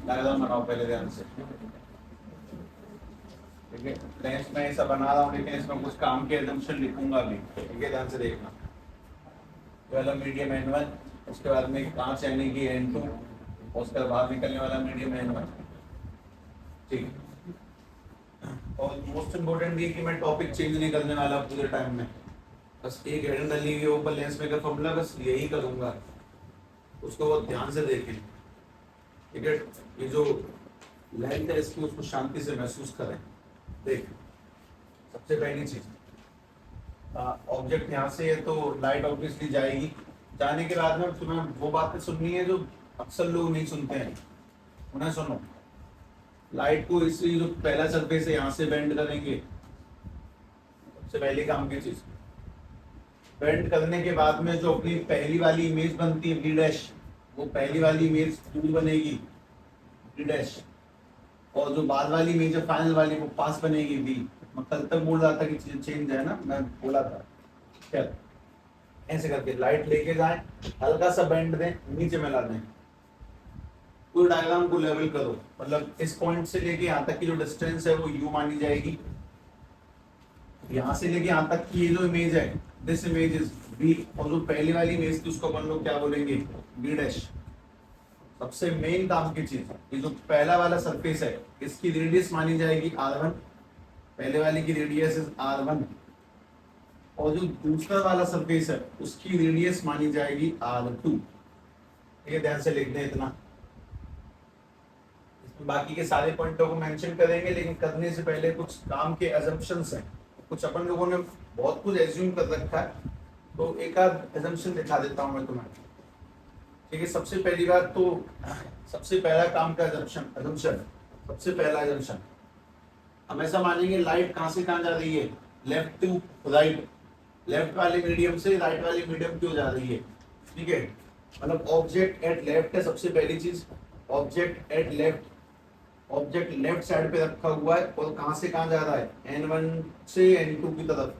Diagram बनाओ पहले ध्यान से। ठीक है, लेंस में ऐसा बना रहा हूँ लेकिन इसमें कुछ काम के एजम्पशन लिखूंगा भी। ठीक है, ध्यान से देखना। पहला मीडियम N1, उसके बाद में कांच यानी कि N2, उसके बाद निकलने वाला मीडियम N1। ठीक है, और मोस्ट इम्पोर्टेंट ये कि मैं टॉपिक चेंज नहीं करने वाला पूरे टाइम में। बस एक हेडर डली हुई ऊपर लेंस मेकर फॉर्मूला, बस यही करूंगा, उसको बहुत ध्यान से देखें। ठीक है, ये जो लेंथ है इसकी उसको शांति से महसूस करें। देख, सबसे पहली चीज, ऑब्जेक्ट यहाँ से है तो लाइट ऑब्वियसली जाएगी। जाने के बाद में तुम्हें वो बातें सुननी है जो अक्सर लोग नहीं सुनते हैं, उन्हें सुनो। लाइट को इसी जो पहला सरफेस है यहाँ से बेंड करेंगे, सबसे पहली काम की चीज। बेंड करने के बाद में जो अपनी पहली वाली इमेज बनती है बी डैश, वो पहली वाली इमेज दूर बनेगी बी डैश, और जो बाद वाली इमेज है फाइनल वाली वो पास बनेगी बी। मैं कल तक बोल रहा था कि चीज चेंज है ना, मैं बोला था। क्या ऐसे करके लाइट लेके जाए, हल्का सा बेंड दें, नीचे मिला दें, पूरे डायग्राम को लेवल करो। मतलब इस पॉइंट से लेके यहाँ तक की जो डिस्टेंस है वो यू मानी जाएगी। यहाँ से लेके यहाँ तक की ये जो इमेज है, दिस इमेज इज बी, और जो पहली वाली इमेज थी उसको अपन लोग क्या बोलेंगे, बी डैश। सबसे मेन काम की चीज, ये जो पहला वाला सरफेस है इसकी रेडियस मानी जाएगी R1, पहले वाले की रेडियस इज R1, और जो दूसरा वाला सरफेस है उसकी रेडियस मानी जाएगी R2। ठीक है, ध्यान से लिख दें इतना। बाकी के सारे पॉइंटों को मेंशन करेंगे, लेकिन करने से पहले कुछ काम के अजम्पशंस हैं, कुछ अपन लोगों ने बहुत कुछ एज्यूम कर रखा है, तो एक आध एजम्पशन दिखा देता हूं मैं तुम्हें। ठीक है, सबसे पहली बात तो सबसे पहला काम का अजम्पशन, सबसे पहला अजम्पशन हमेशा मानेंगे लाइट कहां से कहां जा रही है, लेफ्ट टू राइट, लेफ्ट वाले मीडियम से राइट वाले मीडियम क्यों जा रही है। ठीक है, मतलब ऑब्जेक्ट एट लेफ्ट है सबसे पहली चीज, object at left, object left side पे रखा हुआ है और कहां से कहां जा रहा है, N1 से N2 की तरफ,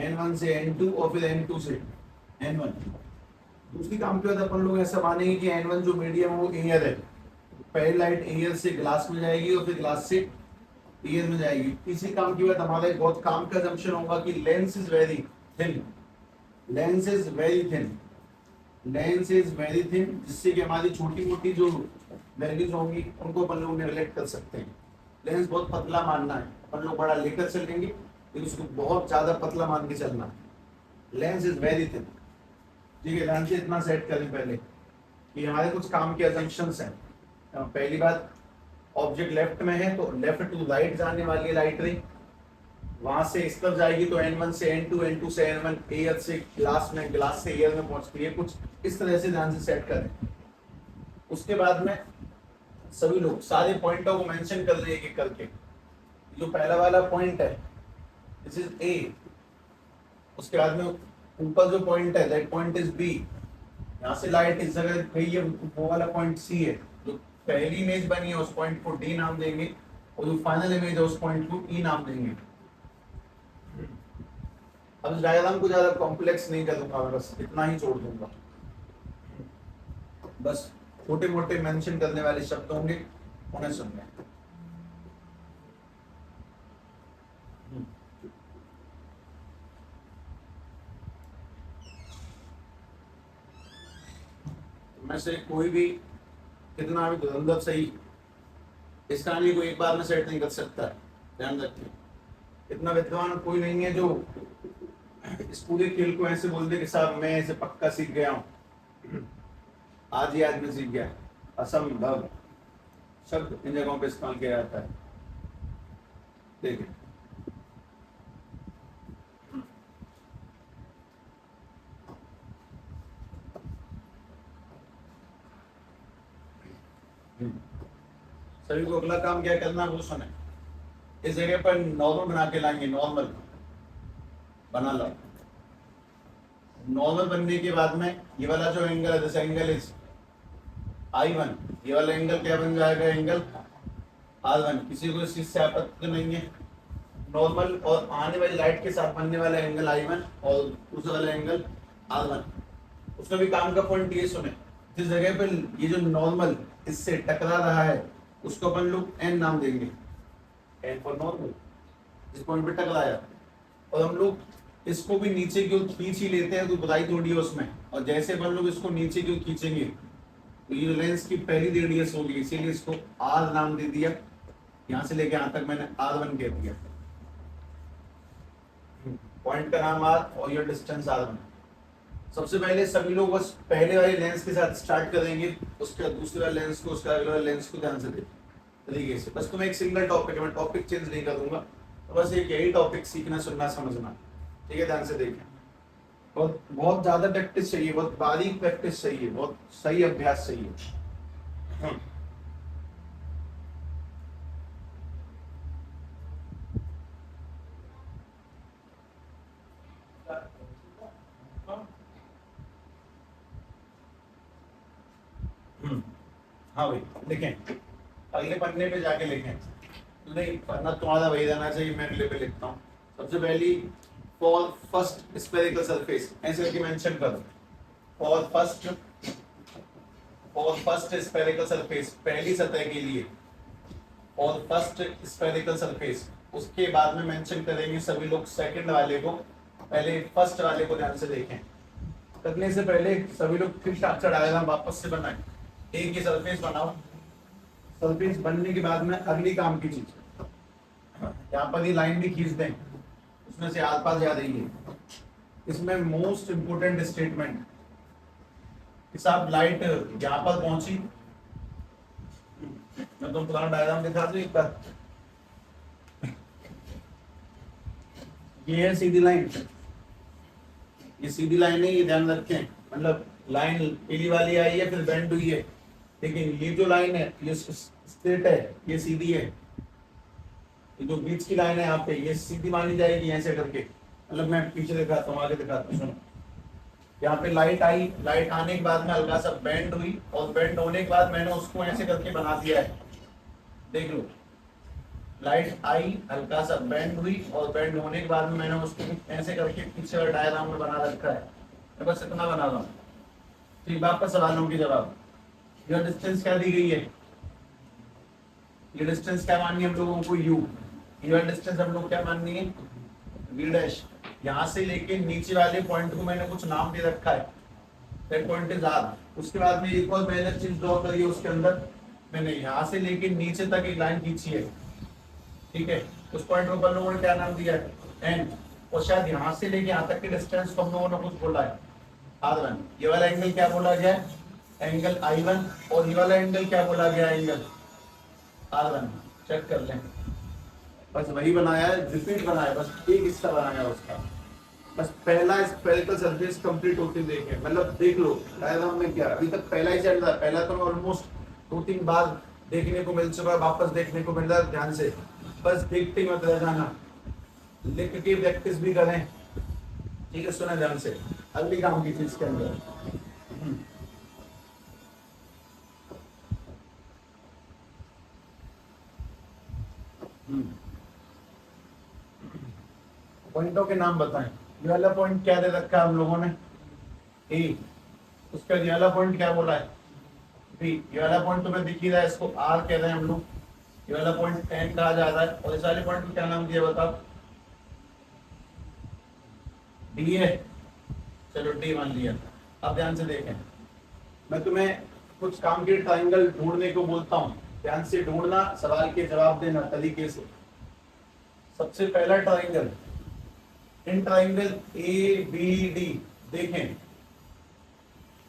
N1 से N2 और फिर N2 से N1। दूसरी काम के बाद अपन लोग ऐसा मानेंगे कि N1 जो मीडियम है वो एयर है, पहली लाइट एयर से ग्लास में जाएगी और फिर ग्लास से एयर में जाएगी। तीसरी काम के बाद हमारा एक बहुत काम का असम्पशन होगा कि lens is very thin, lens is very thin, lens is very thin, जिससे कि हमारी छोटी मोटी जो वैल्यूज होंगी उनको अपन लोग नेगलेक्ट कर सकते हैं। लेंस बहुत पतला मानना है, अपन लोग बड़ा लेकर चलेंगे लेकिन उसको बहुत ज्यादा पतला मान के चलना है। Lens is very thin. ठीक है, ध्यान से इतना सेट करें पहले कि हमारे कुछ काम के असम्पशंस हैं। पहली बात, ऑब्जेक्ट लेफ्ट में है तो लेफ्ट टू राइट जाने वाली लाइट रे, वहां से इस तरफ जाएगी तो N1 से N2, N2 से N1, एयर से ग्लास में, ग्लास से एयर में पहुंचती है। कुछ इस तरह से ध्यान से सेट करें। उसके बाद में सभी लोग सारे पॉइंटों को मेंशन कर रहे हैं एक करके। जो पहला वाला पॉइंट है दिस इज A, उसके बाद में ऊपर जो पॉइंट है दैट पॉइंट इज B, यहाँ से लाइट इस जगह गई है, वो वाला पॉइंट C है। जो पहली इमेज बनी है उस पॉइंट को D नाम देंगे और जो फाइनल इमेज है उस पॉइंट को E नाम देंगे। अब इस डायग्राम को ज्यादा कॉम्प्लेक्स नहीं करूंगा, बस इतना ही छोड़ दूंगा। बस छोटे मोटे मेंशन करने वाले शब्द होंगे, उन्हें सुनना। में से कोई भी कितना भी धुरंधर सही इस कहानी को एक बार में सेट नहीं कर सकता, ध्यान रखिए। इतना विद्वान कोई नहीं है जो इस पूरे खेल को ऐसे बोल दे कि साहब मैं इसे पक्का सीख गया हूं, आज ही आज में सीख गया। असंभव शब्द इन जगहों पे इस्तेमाल किया जाता है। देखिए, सभी को अगला काम क्या करना वो सुने। इस जगह पर नॉर्मल बना के लाएंगे, नॉर्मल बना लो। नॉर्मल बनने के बाद में ये वाला जो एंगल है दिस एंगल इज I1, ये वाला एंगल क्या बन जाएगा, एंगल R1। किसी को इस चीज से आपत्ति नहीं है। नॉर्मल और आने वाली लाइट के साथ बनने वाला एंगल I1 और दूसरा वाला एंगल R1। उसमें भी काम का पॉइंट ये सुने, जिस जगह पे ये जो नॉर्मल इससे टकरा रहा है उसको अपन लोग एन नाम देंगे, एन फॉर नॉर्मल, जिस पॉइंट पे टकराया। और हम लोग इसको भी नीचे की ओर खींच ही लेते हैं, तो बुराई थोड़ी है उसमें। और जैसे अपन लोग इसको नीचे की ओर खींचेंगे तो ये लेंस की पहली रेडियस होगी, इसीलिए इसको आर नाम दे दिया। यहाँ से लेके यहाँ तक मैंने R1 कह दिया, पॉइंट का नाम R और ये डिस्टेंस R1। सबसे पहले सभी लोग बस पहले वाले लेंस के साथ स्टार्ट करेंगे, उसका दूसरा लेंस को, उसका अगला लेंस को ध्यान से देखो तरीके से। बस तुम्हें एक सिंगल टॉपिक है, मैं टॉपिक चेंज नहीं करूंगा, तो बस एक यही टॉपिक सीखना, सुनना, समझना, ठीक है? ध्यान से देखें। बहुत बहुत ज्यादा प्रैक्टिस चाहिए, बहुत बारीक प्रैक्टिस चाहिए, बहुत सही अभ्यास चाहिए। हाँ भाई लिखें, अगले पन्ने पे जाके लिखें। नहीं पन्ना तुम्हारा वही रहना चाहिए, मैं अगले पे लिखता हूँ। सबसे पहली फॉर फर्स्ट स्फेरिकल सरफेस ऐसे करके मेंशन करो। फॉर फर्स्ट स्फेरिकल सरफेस, पहली सतह के लिए और फर्स्ट स्फेरिकल सरफेस। उसके बाद में मेंशन करेंगे सभी लोग सेकंड वाले को, पहले फर्स्ट वाले को ध्यान से देखें। करने से पहले सभी लोग फिर स्ट्रक्चर डायग्राम वापस से बनाएं, एक ही सरफेस बनाओ। सरफेस बनने के बाद में अगली काम की चीज, यहाँ पर ये लाइन भी खींच दें, उसमें से आस पास जा रही है। इसमें मोस्ट इंपोर्टेंट स्टेटमेंट, साहब लाइट यहाँ पर पहुंची, मैं तुम पुराना डायग्राम दिखा दूं एक बार। ये है सीधी लाइन, ये सीधी लाइन है, ये ध्यान रखें। मतलब लाइन पीली वाली आई है फिर बेंड हुई है, लेकिन ये जो लाइन है ये स्ट्रेट है, ये सीधी है। ये जो बीच की लाइन है यहाँ पे ये सीधी मानी जाएगी ऐसे करके। मतलब मैं पीछे दिखाता हूँ, आगे दिखाता हूँ, सुनो। यहाँ पे लाइट आई, लाइट आने के बाद में हल्का सा बेंड हुई, और बेंड होने के बाद मैंने उसको ऐसे करके बना दिया है, देख लो। लाइट आई, हल्का सा बेंड हुई, और बेंड होने के बाद में मैंने उसको ऐसे करके पीछे वाले डायग्राम में बना रखा है। मैं बस इतना बना रहा हूँ। ठीक, वापस सवालों की जवाब। यह डिस्टेंस क्या दी गई है? ये डिस्टेंस क्या माननी है हम लोगों को? u। यह डिस्टेंस हम लोग क्या माननी है? v dash. यहाँ से लेके नीचे वाले पॉइंट को मैंने कुछ नाम दे रखा है, दैट पॉइंट इज r। उसके बाद में एक और मैंने चीज ड्रॉ करी है, उसके अंदर मैंने यहाँ से लेके नीचे तक एक लाइन खींची है, ठीक है? उस पॉइंट को लोगों ने क्या नाम दिया है? n। और शायद यहाँ से लेके यहाँ तक के डिस्टेंस को हम लोगों ने कुछ बोला है r1। ये वाला एंगल क्या बोला गया है? Angle I1। और ये वाला एंगल क्या बोला गया? Angle R1। चेक कर लें, बस वही बनाया है, रिपीट बनाया, बस एक हिस्सा बनाया उसका। बस पहला स्फेरिकल सरफेस कंप्लीट होते देखें, मतलब देख लो डायग्राम में क्या अभी तक पहला ही चल रहा है। पहला तो ऑलमोस्ट 2-3 बार देखने को मिल चुका है, वापस देखने को मिल रहा है। ध्यान से बस देखते ही मत रह जाना, लिख के प्रैक्टिस भी करें, ठीक है? सुना ध्यान से, अगली काम की चीज के अंदर पॉइंटों के नाम बताएं। ये वाला पॉइंट क्या दे रखा है हम लोगों ने? ए। उसका ये वाला पॉइंट क्या बोला है? बी। ये वाला पॉइंट तुम्हें दिख ही रहा है, इसको आर कह रहे हैं हम लोग। ये वाला पॉइंट एन कहा जा रहा है, और इस वाले पॉइंट को क्या नाम दिया बताओ? डी है, चलो डी मान लिया। अब ध्यान से देखें, मैं तुम्हें कुछ काम के ट्राइंगल ढूंढने को बोलता हूँ, ध्यान से ढूंढना, सवाल के जवाब देना तरीके से। सबसे पहला triangle, in triangle A B D देखें,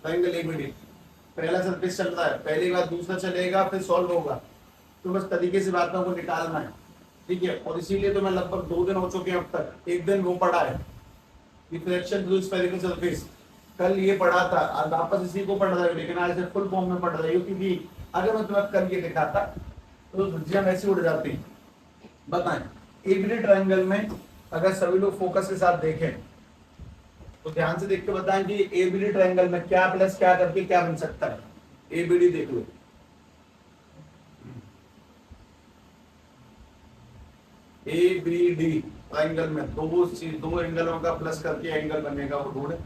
ट्राइंगल ए बी डी पहला सरफेस चल रहा है, पहली बार दूसरा चलेगा, फिर सॉल्व होगा। तो बस तरीके से बातों को निकालना है, ठीक है? और इसीलिए तो मैं लगभग 2 दिन हो चुके हैं अब तक। एक दिन वो पढ़ा है रिफ्लेक्शन थ्रू स्फेरिकल सरफेस, कल ये पढ़ा था, आज वापस इसी को पढ़ रहे हो, लेकिन आज से फुल फॉर्म में पढ़ रहे हो, क्योंकि अगर मैं तुम्हें कल ये दिखाता तो धज्जियां वैसे उड़ जाती। बताएं, एबीडी ट्रायंगल में अगर सभी लोग फोकस के साथ देखें तो ध्यान से देख के बताएं कि एबीडी ट्रायंगल में क्या प्लस क्या करके क्या बन सकता है। एबीडी देख लो, एबीडी ट्रायंगल में दो एंगलों का प्लस करके एंगल बनेगा, वो ढूंढे।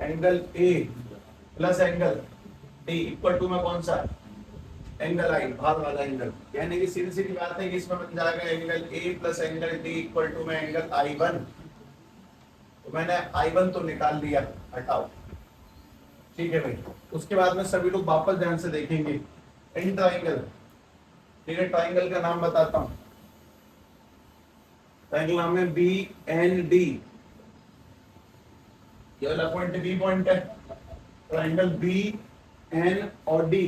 Angle A plus angle D equal to में कौन सा एंगल आई, बाहर वाला एंगल, यानी कि सीधी सीधी बात है कि इसमें बन जाएगा angle A plus angle D equal to में एंगल I1। तो मैंने I1 तो निकाल लिया, हटाओ, ठीक है भाई। उसके बाद में सभी लोग वापस ध्यान से देखेंगे इन ट्राइंगल, ठीक है। ट्राइंगल का नाम बताता हूं, ट्राइंगल नाम है बी एन डी, ये वाला पॉइंट बी पॉइंट है, ट्राइंगल बी एन और डी,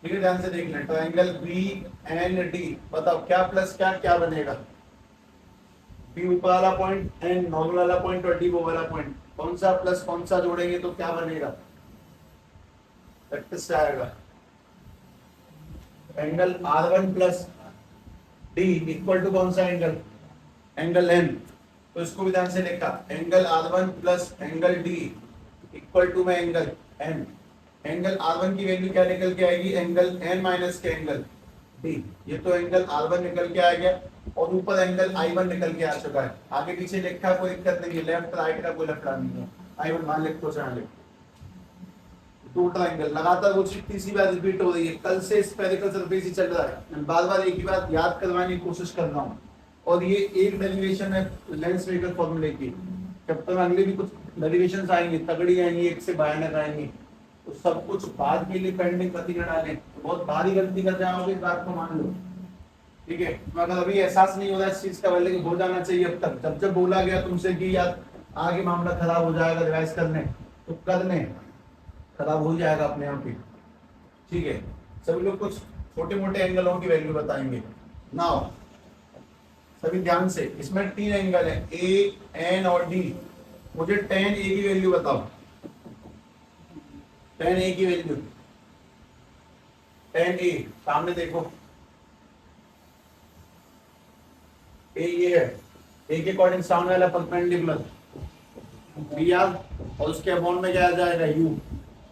ठीक है। ध्यान से देख लें, ट्राइंगल बी एन डी, बताओ क्या प्लस क्या क्या बनेगा, बी ऊपर वाला पॉइंट एन नॉर्मल वाला पॉइंट और डी वो वाला पॉइंट, कौन सा प्लस कौन सा जोड़ेंगे तो क्या बनेगा, प्रैक्टिस से आएगा। Angle R1 plus D equal to कौन सा एंगल, एंगल एन, तो इसको भी ध्यान से लिखा, angle R1 plus angle D equal to में एंगल एन। एंगल R1 की वैल्यू क्या निकल के आएगी, एंगल एन माइनस के एंगल डी, ये तो एंगल R1 निकल के आ गया और ऊपर एंगल I1 निकल के आ चुका है। आगे पीछे लिखा कोई दिक्कत नहीं है, लेफ्ट राइट का कोई लफड़ा नहीं है, I1 मान लिख तो चाहे टू ट्राइंगल लगातार वो चीज तीसरी बार रिपीट हो रही है, कल से स्फेरिकल सरफेस ही चल रहा है, बार बार एक ही बात याद करवाने की कोशिश कर रहा हूँ। और ये एक डेरिवेशन है लेंस मेकर फॉर्मूले की, जब तक अगले भी कुछ डेरिवेशंस आएंगे तगड़ी आएंगी, एक से भयानक आएंगी, तो सब कुछ बाद के लिए पेंडिंग मत न डालें, तो बहुत भारी गलती कर जाओगे, इस बात को मान लो, ठीक है। मगर अभी एहसास नहीं हो रहा इस चीज का, लेकिन हो जाना चाहिए अब तक। जब जब बोला गया तुमसे कि यार आगे मामला खराब हो जाएगा रिवाइज करने, तो करने खराब हो जाएगा अपने आप ही, ठीक है। सभी लोग कुछ छोटे मोटे एंगलों की वैल्यू बताएंगे नाउ, सभी ध्यान से। इसमें तीन एंगल है ए एन और डी, मुझे tan ए की वैल्यू बताओ, tan ए की वैल्यू, tan ए सामने देखो, ए ये है, ए के अकॉर्डिंग सामने वाला परपेंडिकुलर बी आर, और उसके अपॉन में क्या आ जाएगा यू,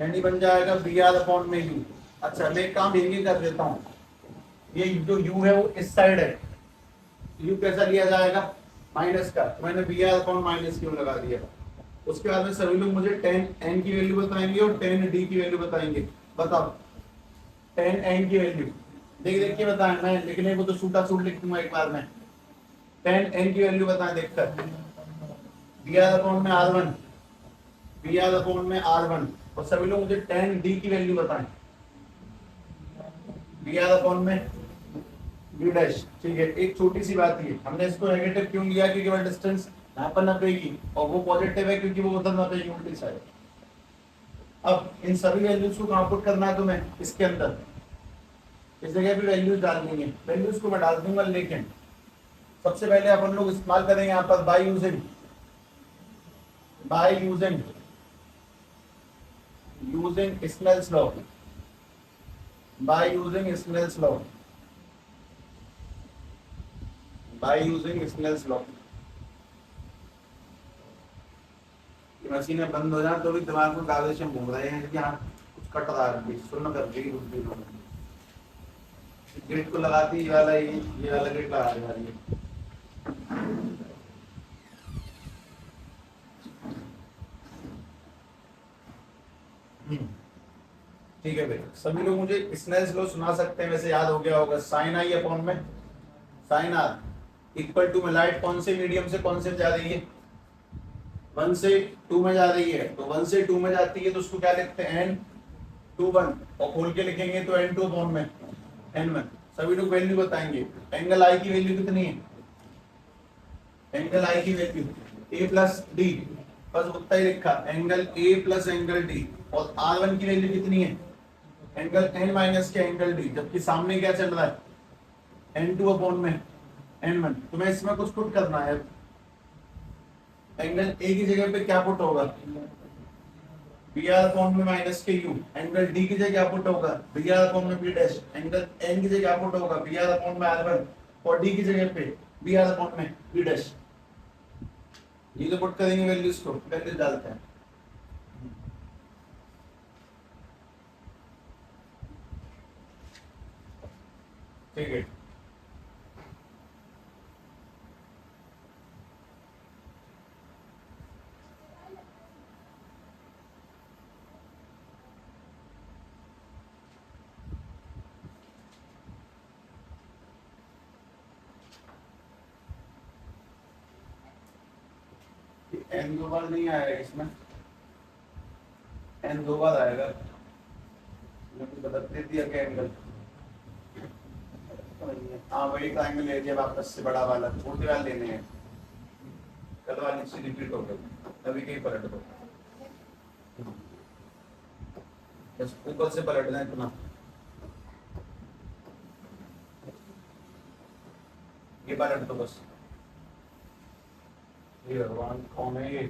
यानी बन जाएगा बी आर अपॉन में यू। अच्छा मैं एक काम ये कर देता हूँ, ये जो यू है वो इस साइड है, यू कैसा लिया जाएगा माइनस का, तो मैंने बी आर अपॉन माइनस क्यों लगा दिया। उसके बाद में सभी लोग मुझे tan n की वैल्यू बताएंगे और tan d की वैल्यू बताएंगे, बताओ tan n की वैल्यू देख देख के बताएं, मैं लिखने को तो सूटा सूट लिख दूंगा एक बार में, tan n की वैल्यू बताएं देखकर, बी आर अपॉन में R1, बी आर अपॉन में R1, और सभी लोग मुझे tan d की वैल्यू बताएं, बी आर अपॉन में बी डैश, ठीक है। एक छोटी सी बात ये, हमने इसको नेगेटिव क्यों लिया, क्योंकि वह डिस्टेंस यहाँ पर नपेगी और वो पॉजिटिव है क्योंकि वो उधर नपेगी उल्टी साइड। अब इन सभी वैल्यूज को कहाँ पुट करना है तुम्हें, इसके अंदर इस जगह पे वैल्यूज डालनी है, वैल्यूज को मैं डाल दूंगा, लेकिन सबसे पहले अपन लोग इस्तेमाल करेंगे यहाँ पर by using Snell's law, by using Snell's law, by using Snell's law. मशीनें बंद हो जाए तो भी दिमाग में कागज घूम रहे हैं कि हाँ कुछ कट रहा है, सुन कर रही गेट को लगाती ये वाला, ये वाला गेट लगा दे वाली ठीक है भाई। सभी लोग मुझे स्नेल्स लॉ सुना सकते हैं, वैसे याद हो गया होगा, साइन आई अपॉन में साइन आर इक्वल टू में लाइट कौन से मीडियम से कौन से जा रही है, 1 से 2 में जा रही है, तो 1 से 2 में जाती है तो उसको क्या लिखते हैं n21, और खोल के लिखेंगे तो n2 अपॉन में n1। सभी लोग वैल्यू बताएंगे, एंगल आई की वैल्यू कितनी है, एंगल आई की वैल्यू a प्लस डी, बस उतना ही लिखा, angle a plus angle d, और R1 की वैल्यू कितनी है, एंगल n माइनस के एंगल d, जबकि सामने क्या चल रहा है n2 अपॉन में n1। तो मैं इसमें कुछ पुट करना है, एंगल ए की जगह पे क्या पुट होगा, बी आर अपॉन में माइनस के यू, एंगल डी की जगह क्या पुट होगा, बी आर अपॉन में बी डैश, एंगल एन की जगह क्या पुट होगा, बी आर अपॉन में R1, और डी की जगह पे बी आर अपॉन में बी डैश। ये तो पुट करेंगे वैल्यूज को, वैल्यूज डालते हैं, ठीक है। एन दो बार नहीं आएगा इसमें, एन दो बार आएगा। मैंने बता दे दिया क्या एंगल। हाँ वही का एंगल ले लिया वापस से, बड़ा वाला छोटे वाले लेने हैं, कल वाली से रिपीट हो गई, अभी कहीं पलट दो, बस ऊपर से पलट दें इतना, ये पलट दो बस। ये भगवान कौन है ये?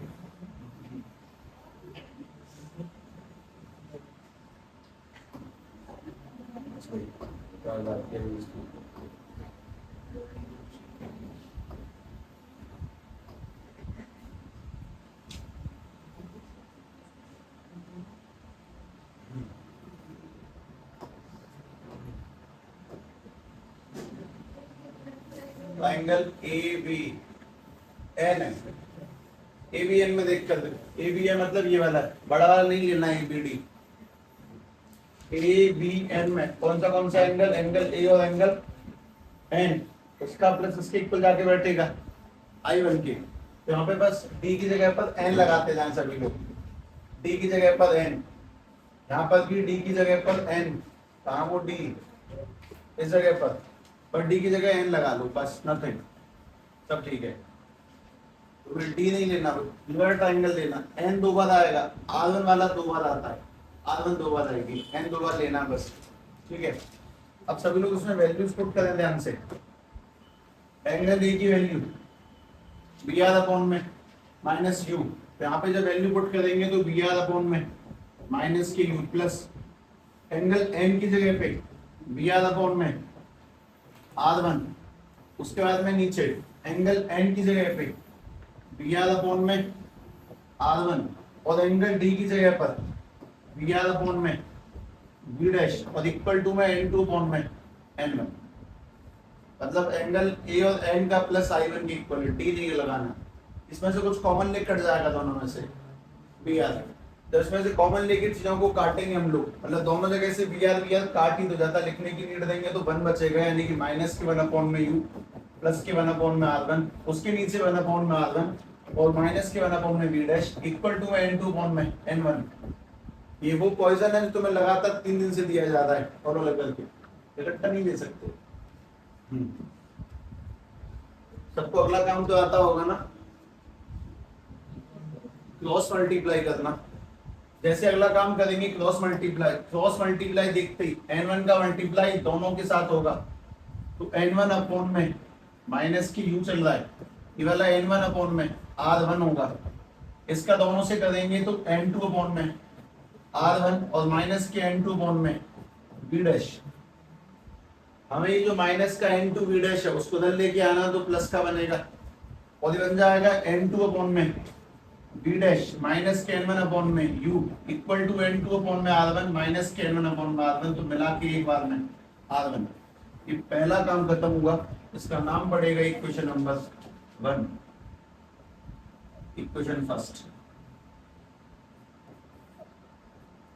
ट्राइंगल ए बी एन है, ए बी एन में देख कर, ए बी एन मतलब ये वाला, बड़ा वाला नहीं लेना है, A B D, A B N में कौन सा एंगल, एंगल ए और एंगल एन, उसका प्लस इसके इक्वल जाके बैठेगा आई वन के, तो यहाँ पे बस डी की जगह पर एन लगाते जाएं सभी लोग, डी की जगह पर एन, यहाँ पर भी डी की जगह पर एन, कहाँ वो डी इस जगह पर डी की जगह एन लगा लो बस, नथिंग, सब ठीक है। तो फिर डी नहीं लेना, रिवर्स ट्रायंगल लेना, एन दो बार आएगा, आर वन वाला दो बार आता है, आर वन दो बार आएगी, एन दो बार लेना बस, ठीक है। अब सभी लोग उसमें वैल्यूज पुट करें ध्यान से, एंगल ए की वैल्यू बी आर अपॉन में माइनस यू, तो यहाँ पे जब वैल्यू पुट करेंगे तो बी आर अपॉन में माइनस के यू प्लस एंगल एन की जगह पे बी आर अपॉन में आर वन, उसके बाद में नीचे एंगल एन की जगह पे बी आर अपॉन में आर वन, और एंगल डी की जगह पर बी आर अपॉन में बी डैश, और इक्वल टू में एन टू अपॉन में एन वन, मतलब एंगल ए और एन का प्लस आई वन की इक्वल, डी नहीं लगाना, इसमें से कुछ कॉमन लेकर कट जाएगा दोनों में से बी आर, तो इसमें से कॉमन लेके चीजों को काटेंगे हम लोग, मतलब दोनों जगह से बी आर काट ही तो जाता, लिखने की नीड देंगे तो वन बचेगा, यानी कि माइनस के वन अपॉन में यू प्लस के वन अपॉन में आर वन, उसके नीचे वन अपॉन में आर वन, और माइनस के वन अपॉन में बी डैश, इक्वल टू में एन टू अपॉन में एन वन। ये वो पॉइजन है जो तुम्हें लगातार 3 दिन से दिया जा रहा है फॉलो लेकर के, इकट्ठा नहीं दे सकते। सबको अगला काम तो आता होगा ना, क्रॉस मल्टीप्लाई करना। जैसे अगला काम करेंगे क्रॉस मल्टीप्लाई देखते ही n1 का मल्टीप्लाई दोनों के साथ होगा, तो n1 अपॉन में माइनस की u चल रहा है, ये वाला n1 अपॉन में r1 होगा, इसका दोनों से करेंगे तो n2 अपॉन में r1 और माइनस के n2 अपॉन में b डैश। हमें ये जो माइनस का n2 b डैश है उसको उधर लेके आना, तो प्लस का बनेगा, और ये बन जाएगा n2 अपॉन में b डैश माइनस के n1 अपॉन में u equal to n2 upon में r1 माइनस के n1 अपॉन में r1, तो मिला के एक बार में r1। ये पहला काम खत्म हुआ, इसका नाम पड़ेगा इक्वेशन नंबर 1, इक्वेशन फर्स्ट,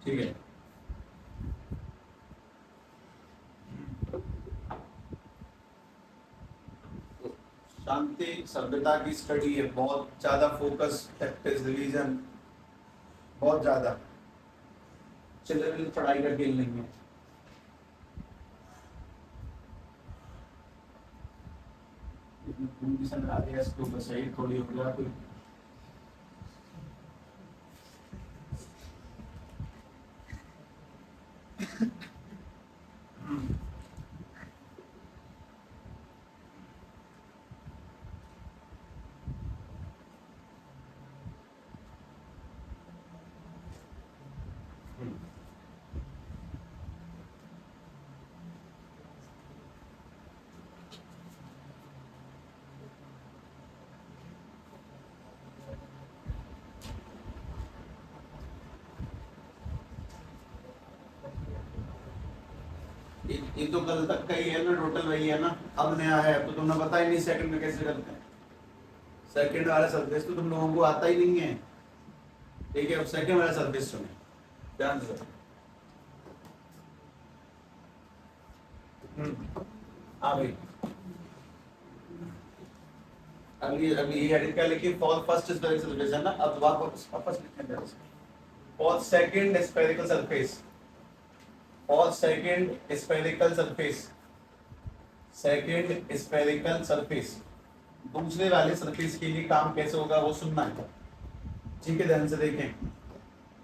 ठीक है। शांति सभ्यता की स्टडी है, बहुत ज्यादा फोकस, प्रैक्टिस, रिवीजन बहुत ज्यादा, चिल्ड्रन पढ़ाई का खेल नहीं है। कंडीशन आ गया इसको बस यही थोड़ी हो गया कोई ये तो कल तक का ही है ना, टोटल वही है ना, अब नया है तो तुमने पता ही नहीं सेकंड में कैसे करते हैं, सेकंड वाला सर्विस तो तुम लोगों को आता ही नहीं है, ठीक है। अब सेकंड वाला सर्विस सुने ध्यान से। हाँ भाई, अगली अगली ये हेडिंग क्या लिखी, फॉर फर्स्ट स्फेरिकल सरफेस है ना, अब वापस लिखने हैं, for second spherical surface, for second spherical surface, second spherical surface, दूसरे वाले सरफेस के लिए काम कैसे होगा वो सुनना है, ठीक है, ध्यान से देखें।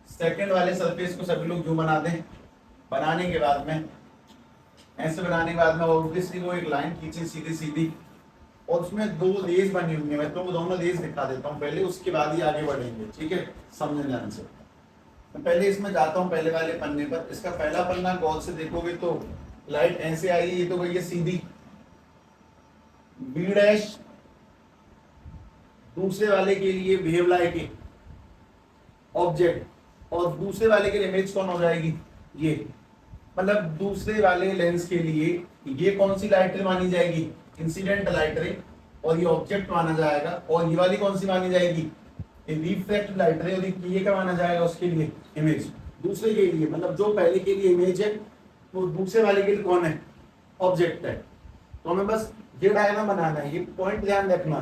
सेकंड वाले सरफेस को सभी लोग यूं बना दें, बनाने के बाद में ऐसे बनाने के बाद में ऑब्वियसली वो एक लाइन खींचे सीधी सीधी, और उसमें दो रेज बनी हुई है, मैं तो दोनों रेज दिखा देता हूँ पहले, उसके बाद ही आगे बढ़ेंगे, ठीक है, समझने ध्यान से। मैं पहले इसमें जाता हूँ पहले वाले पन्ने पर, इसका पहला पन्ना गौर से देखोगे तो लाइट ऐसे आई, ये तो गई है सीधी बी डैश, दूसरे वाले के लिए वेव लाइट ऑब्जेक्ट, और दूसरे वाले के लिए इमेज कौन हो जाएगी, ये मतलब दूसरे वाले लेंस के लिए ये कौन सी लाइट रे मानी जाएगी, इंसिडेंट लाइट रे, और ये ऑब्जेक्ट माना जाएगा, और ये वाली कौन सी मानी जाएगी, ये रिफ्लेक्ट लाइट रे, और ये क्या माना जाएगा उसके लिए, इमेज। दूसरे के लिए मतलब जो पहले के लिए इमेज है वो दूसरे वाले के लिए कौन है, ऑब्जेक्ट है। तो हमें बस ये डायग्राम बनाना है, ये पॉइंट ध्यान रखना,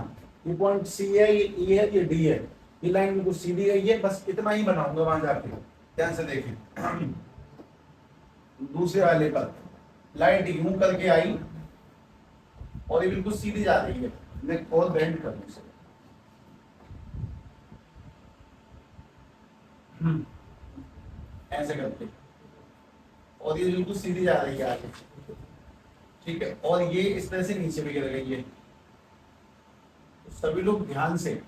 ये पॉइंट सी है, ये ई है, ये डी है, ये लाइन बिल्कुल सीधी गई है, बस इतना ही बनाऊंगा वहां जाके, ध्यान से देखें। दूसरे वाले पर लाइट यूं करके आई और ये बिल्कुल सीधी जा रही है, मैं और बेंड कर दूं, ऐसे करके, और ये बिल्कुल सीधी जा रही है आगे, ठीक है, और ये इस तरह से नीचे भी गिर गई है। तो सभी लोग ध्यान से,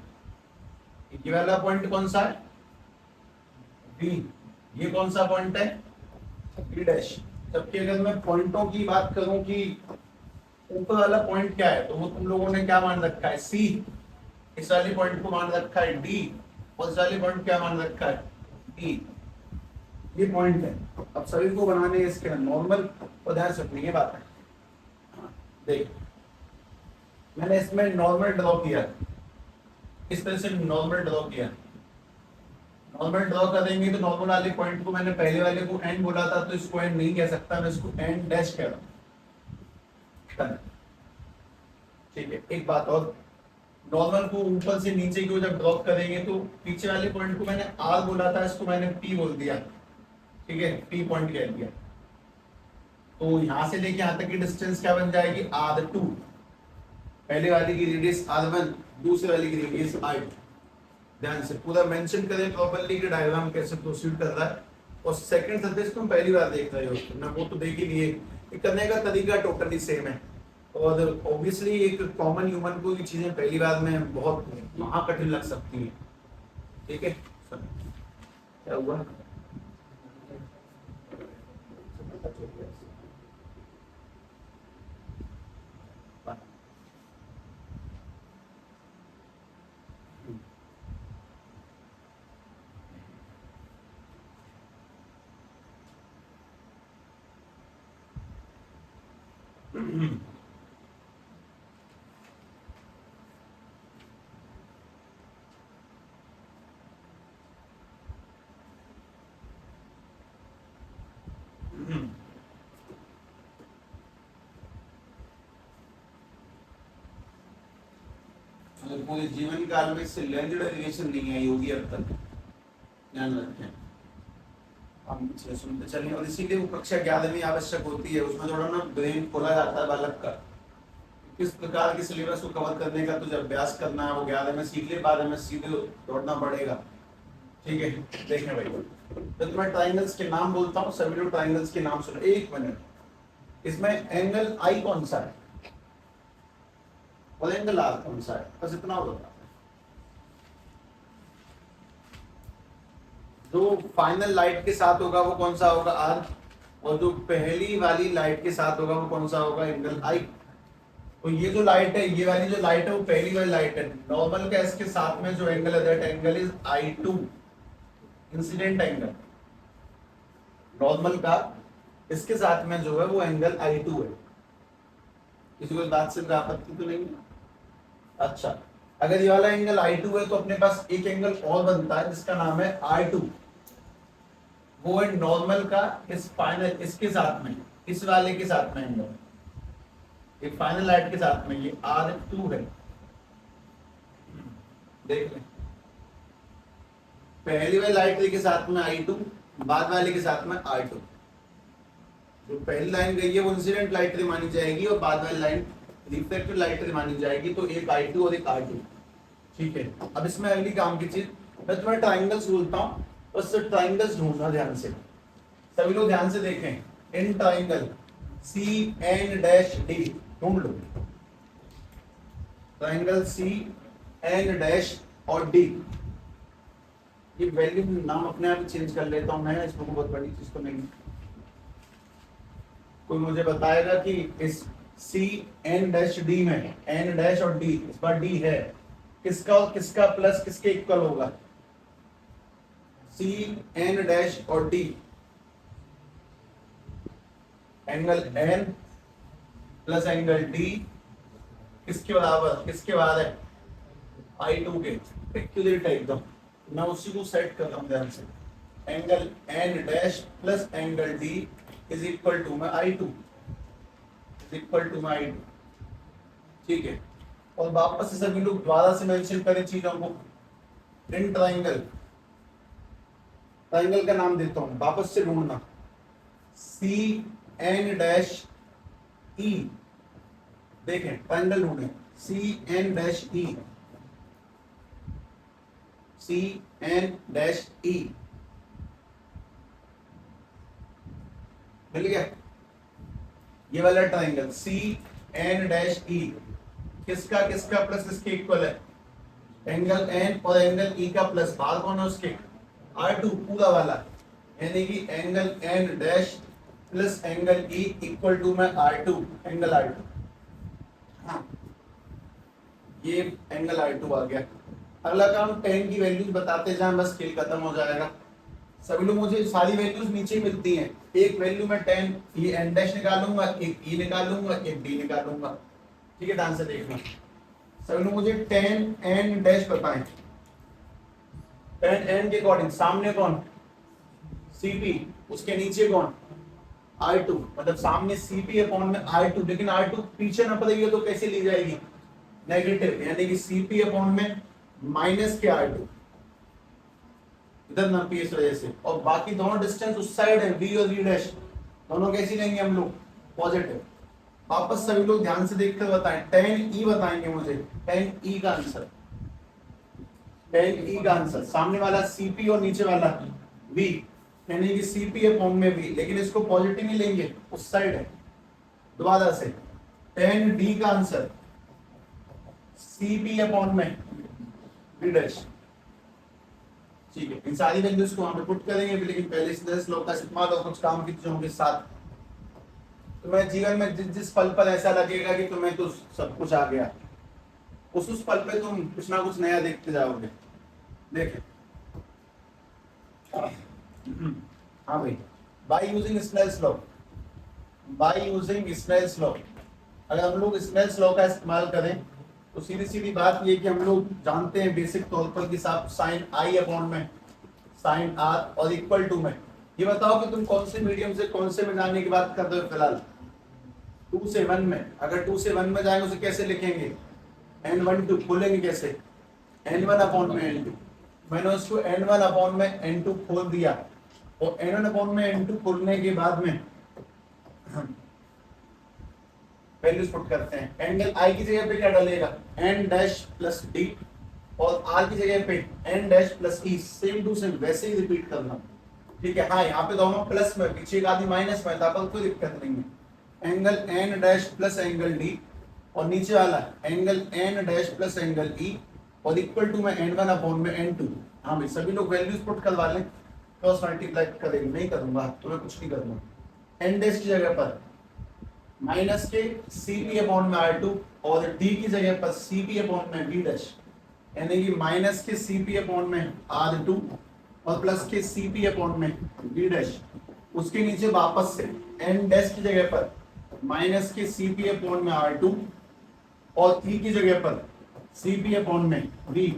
ये वाला पॉइंट कौन सा है, बी, ये कौन सा पॉइंट है, बी डैश। जबकि अगर मैं पॉइंटों की बात करूं कि ऊपर वाला पॉइंट क्या है, तो वो तुम लोगों ने क्या मान रखा है, सी, इस वाले पॉइंट को मान रखा है डी, और इस वाले पॉइंट क्या मान रखा है, डी, ये पॉइंट है। अब सभी को बनाने इसके नॉर्मल, और ध्यान से अपनी ये बात है, देख मैंने इसमें नॉर्मल ड्रॉ किया, इस तरह से नॉर्मल ड्रॉ किया, नॉर्मल ड्रॉ करेंगे तो नॉर्मल वाले पॉइंट को मैंने पहले वाले को एंड बोला था, तो इसको एंड नहीं कह सकता, मैं इसको एंड डैश कह रहा हूं, ठीक है। एक बात और, नॉर्मल को ऊपर से नीचे की ओर जब ड्रॉप करेंगे तो पीछे वाले पॉइंट को मैंने आर बोला था, इसको मैंने पी बोल दिया, ठीक है, पी पॉइंट कह दिया। तो यहां से लेके यहां तक की डिस्टेंस क्या बन जाएगी, R2, पहले वाले की रेडियस R1, दूसरे वाले की रेडियस R2। ध्यान से पूरा मेंशन करें प्रॉपर्ली कि डायग्राम कैसे प्रोसीड कर रहा है, और सेकंड सरफेस तुम पहली बार देख रहे हो ना, वो तो देख ही लिए, करने का तरीका टोटली सेम है, और ऑब्वियसली एक कॉमन ह्यूमन को ये चीजें पहली बार में बहुत महा कठिन लग सकती हैं, ठीक है। क्या हुआ, पूरे जीवन काल में इससे लैंग्वेज डेरिवेशन नहीं आई होगी अब तक, ध्यान रखें। हम पीछे सुनते चलें, और इसीलिए वो कक्षा 11 में आवश्यक होती है, उसमें थोड़ा ना ब्रेन खोला जाता है बालक का, किस प्रकार के सिलेबस को कवर करने का तुझे अभ्यास करना है, वो 11 में सीख ले, 12 में सीधे दौड़ना पड़ेगा, ठीक है। देखें भाई, जब मैं ट्राइंगल्स के नाम बोलता हूँ सभी लोग ट्राइंगल्स के नाम सुनो, एक मिनट। इसमें एंगल आई कौन सा है और एंगल आर कौन सा है, बस इतना होता है। जो फाइनल लाइट के साथ होगा वो कौन सा होगा, आर, और जो पहली वाली लाइट के साथ होगा वो कौन सा होगा, एंगल आई। तो ये जो लाइट है, ये वाली जो लाइट है वो पहली वाली लाइट है, नॉर्मल का इसके साथ में जो एंगल है that angle is I2, incident angle. Normal का इसके साथ में जो है वो एंगल I2 है। किसी को इस बात से आपत्ति तो नहीं है? अच्छा, अगर ये वाला एंगल I2 है तो अपने पास एक एंगल और बनता है जिसका नाम है R2, वो है नॉर्मल का इस फाइनल इसके साथ में, इस वाले के साथ में एंगल, एक फाइनल लाइट के साथ में, ये R2 है, देख लें, पहली वाली लाइट रे के साथ में I2, बाद वाले के साथ में R2। जो पहली लाइन गई है वो इंसिडेंट लाइट रे मानी जाएगी और बाद वाली लाइन रिफ्लेक्टेड लाइट रे मानी जाएगी, तो एक I2 और एक R2। ठीक है, अब इसमें अगली काम की चीज, मैं तुम्हें ट्राइंगल्स बोलता हूँ, बस ट्राइंगल्स ढूंढना ध्यान से, सभी लोग ध्यान से देखें। इन ट्राइंगल CN-D ढूंढ लो, ट्राइंगल CN- और D। ये वैल्यू नाम अपने आप चेंज कर लेता हूं मैं, इसमें बहुत बड़ी चीज तो नहीं। कोई मुझे बताएगा कि इस CN-D में N- और D, इस बार D है, किसका प्लस किसके इक्वल होगा? CN- और D, angle N plus angle D किसके बराबर, किसके बाद है? I2 के। एक्यूरेट है एकदम, मैं उसी को सेट कर रहा हूं ध्यान से। Angle N- plus angle D is equal to में I2, इज इक्वल टू में I2। ठीक है, और वापस से सभी लोग दोबारा से मेंशन करें चीजों को। इन ट्राइंगल, ट्राइंगल का नाम देता हूं, वापस से ढूंढना, CN-E। देखें ट्राइंगल ढूंढे, CN-E, CN-E मिल गया? ये वाला ट्राइंगल CN-E किसका किसका प्लस किसके इक्वल है? एंगल N और एंगल E का प्लस, बाहर कौन है उसके? R2 पूरा वाला, यानी कि angle N- plus angle E equal to में R2, एंगल R2। हाँ, ये एंगल R2 आ गया। अगला काम tan की वैल्यूज बताते जाएं, बस खेल खत्म हो जाएगा। सभी लोग मुझे सारी वैल्यूज नीचे मिलती हैं, एक वैल्यू में tan ये N- निकालूंगा, एक E निकालूंगा, एक D निकालूंगा। ठीक है, ध्यान से देखना, सभी लोग मुझे tan N- बताएं। tan N के अकॉर्डिंग सामने कौन? CP, उसके नीचे कौन? R2, मतलब सामने CP अपॉन में R2, लेकिन R2 पीछे ना पड़ेगी तो कैसे ली जाएगी? नेगेटिव, यानी कि CP अपॉन में माइनस के R2 इधर ना पी, इस वजह से। और बाकी दोनों डिस्टेंस उस साइड है, V और V', दोनों कैसी लेंगे हम लोग? पॉजिटिव। वापस सभी लोग ध्यान से देखकर बताएं, tan E बताएंगे मुझे, tan E का आंसर, tan E का आंसर, सामने वाला CP और नीचे वाला V, यानी कि CP अपॉन में V, लेकिन इसको पॉजिटिव ही लेंगे, उस साइड है। दोबारा से tan D का आंसर CP अपॉन में V'। ठीक है, इन सारी वैल्यूज को हम पुट करेंगे, लेकिन पहले स्नेल्स लॉ का इस्तेमाल और कुछ काम की चीजों के साथ। तुम्हें जीवन में जिस पल पर ऐसा लगेगा कि तुम्हें तो सब कुछ आ गया, उस पल पे तुम कुछ ना कुछ नया देखते जाओगे। देखें, हाँ भाई, by using Snell's law, by using Snell's law, अगर हम लोग स्नेल्स लॉ का इस्तेमाल करें तो सीधी सीधी बात ये कि हम लोग जानते हैं बेसिक तौर पर कि साहब साइन I अपॉन में साइन R और इक्वल टू में। ये बताओ कि तुम कौन से मीडियम से कौन से में जाने की बात कर रहे हो फिलहाल? 2 से 1 में। अगर 2 से 1 में जाएंगे उसे कैसे लिखेंगे? N1 खोलेंगे कैसे? N1 अपॉन में N2। मैंने उसको N1 अपॉन में N2 खोल दिया, और N1 अपॉन में N2 खोलने के बाद में वैल्यूज पुट करते हैं। एंगल I की जगह पे क्या डालेगा? N- प्लस D, और R की जगह पे N- plus E, same to same वैसे ही रिपीट करना। ठीक है, हाँ यहाँ पे दोनों प्लस में, पीछे एक आदमी माइनस में था, पर कोई दिक्कत नहीं है। Angle N- plus angle D, और नीचे वाला angle N- plus angle E, और इक्वल टू में N1 अपॉन में N2। हाँ भाई, सभी लोग वैल्यूज पुट करवा लें, क्रॉस मल्टीप्लाई करेंगे, नहीं करूंगा, तुम्हें कुछ नहीं करना। N- की जगह पर माइनस के CP अपॉन में R2, और D की जगह पर CP अपॉन में V', यानी कि माइनस के CP अपॉन में R2 और प्लस के CP अपॉन में V'। उसके नीचे वापस से N' की जगह पर माइनस के CP अपॉन में R2 और E की जगह पर CP अपॉन में V,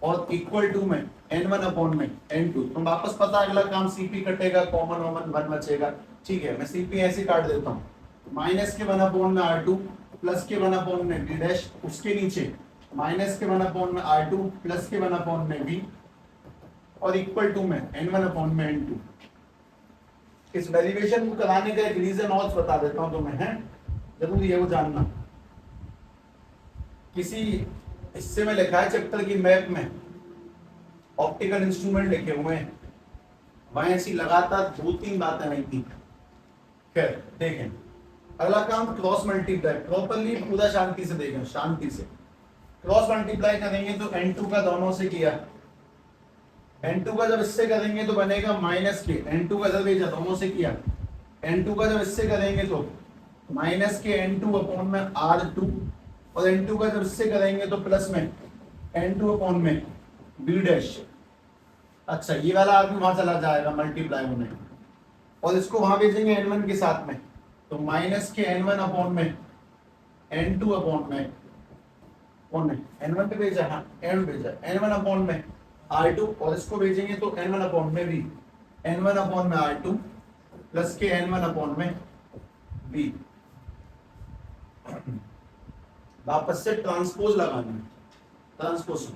और इक्वल टू में N1 अपॉन में N2। तो वापस पता अगला काम CP कटेगा, कॉमन वॉमन 1 बचेगा। ठीक है, मैं CP ऐसे काट देता हूँ, माइनस के 1 अपॉन में R2 प्लस के 1 अपॉन में V', उसके नीचे माइनस के 1 में R2 प्लस के 1 में V और इक्वल टू में N1 में N2। इस डेरिवेशन को कराने का एक रीजन और बता देता हूं तुम्हें, है जरूरी है वो जानना। किसी हिस्से में लिखा है चैप्टर की मैप में ऑप्टिकल इंस्ट्रूमेंट लिखे हुए हैं, वहां ऐसी लगातार 2-3 बातें आई थी। खैर देखें, अगला काम क्रॉस मल्टीप्लाई, प्रॉपर्ली पूरा शांति से देखें, शांति से क्रॉस मल्टीप्लाई करेंगे तो N2 का दोनों से किया, N2 का जब इससे करेंगे तो बनेगा माइनस के, N2 का जब दोनों से किया, N2 का जब इससे करेंगे तो माइनस के N2 अपॉन में R2 और N2 का जब इससे करेंगे तो प्लस में N2 अपॉन में B डैश। अच्छा ये वाला आदमी वहां चला जाएगा मल्टीप्लाई होने और इसको वहां भेजेंगे N1 के साथ में, तो माइनस के N1 अपॉन में N2 अपॉन में N1 पे भेजा, हाँ N भेजा, N1 अपॉन में R2 और इसको भेजेंगे तो N1 अपॉन में V, N1 अपॉन में R2 प्लस के N1 अपॉन में V। वापस से ट्रांसपोज लगाना है, ट्रांसपोज।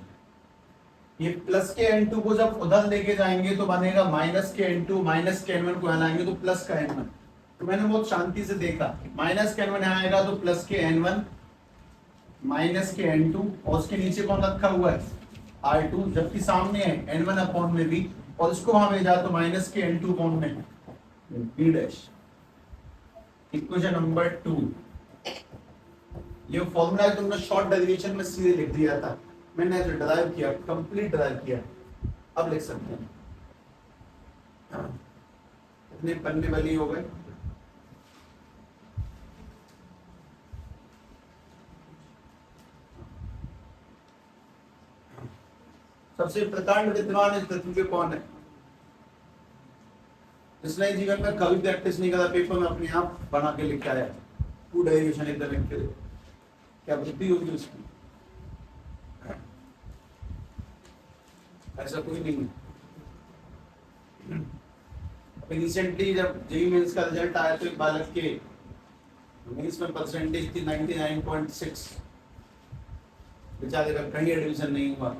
ये प्लस के N2 को जब उधर लेके जाएंगे तो बनेगा माइनस के N2, माइनस के N1 को यहाँ लाएंगे तो प्लस का N1। तो मैंने बहुत शांति से देखा, माइनस के N1 यहाँ आएगा तो प्लस के N1 माइनस के N2 और उसके नीचे कौन रखा हुआ है R2, जबकि सामने है N1 अपॉन में V और इसको वहां भेजा तो माइनस के N2 अपॉन में B डैश। Equation number 2। ये फॉर्मूला तुमने शॉर्ट डेरिवेशन में सीधे लिख दिया था, मैंने जो ड्राइव किया, कंप्लीट ड्राइव किया, अब लिख सकते हैं। इतने पन्ने वाली हो गए। सबसे प्रकांड विद्वान इस पृथ्वी पे कौन है जिसने जीवन में कभी प्रैक्टिस नहीं करा, पेपर में अपने आप बना के लिख आया टू डेरिवेशन एकदम लिख के? क्या बुद्धि होगी उसकी? ऐसा कोई नहीं है। अभी रिसेंटली जब जेईई मेंस का रिजल्ट आया तो एक बालक के मेंस में परसेंटेज थी 99.6, बेचारे का कहीं एडमिशन नहीं हुआ।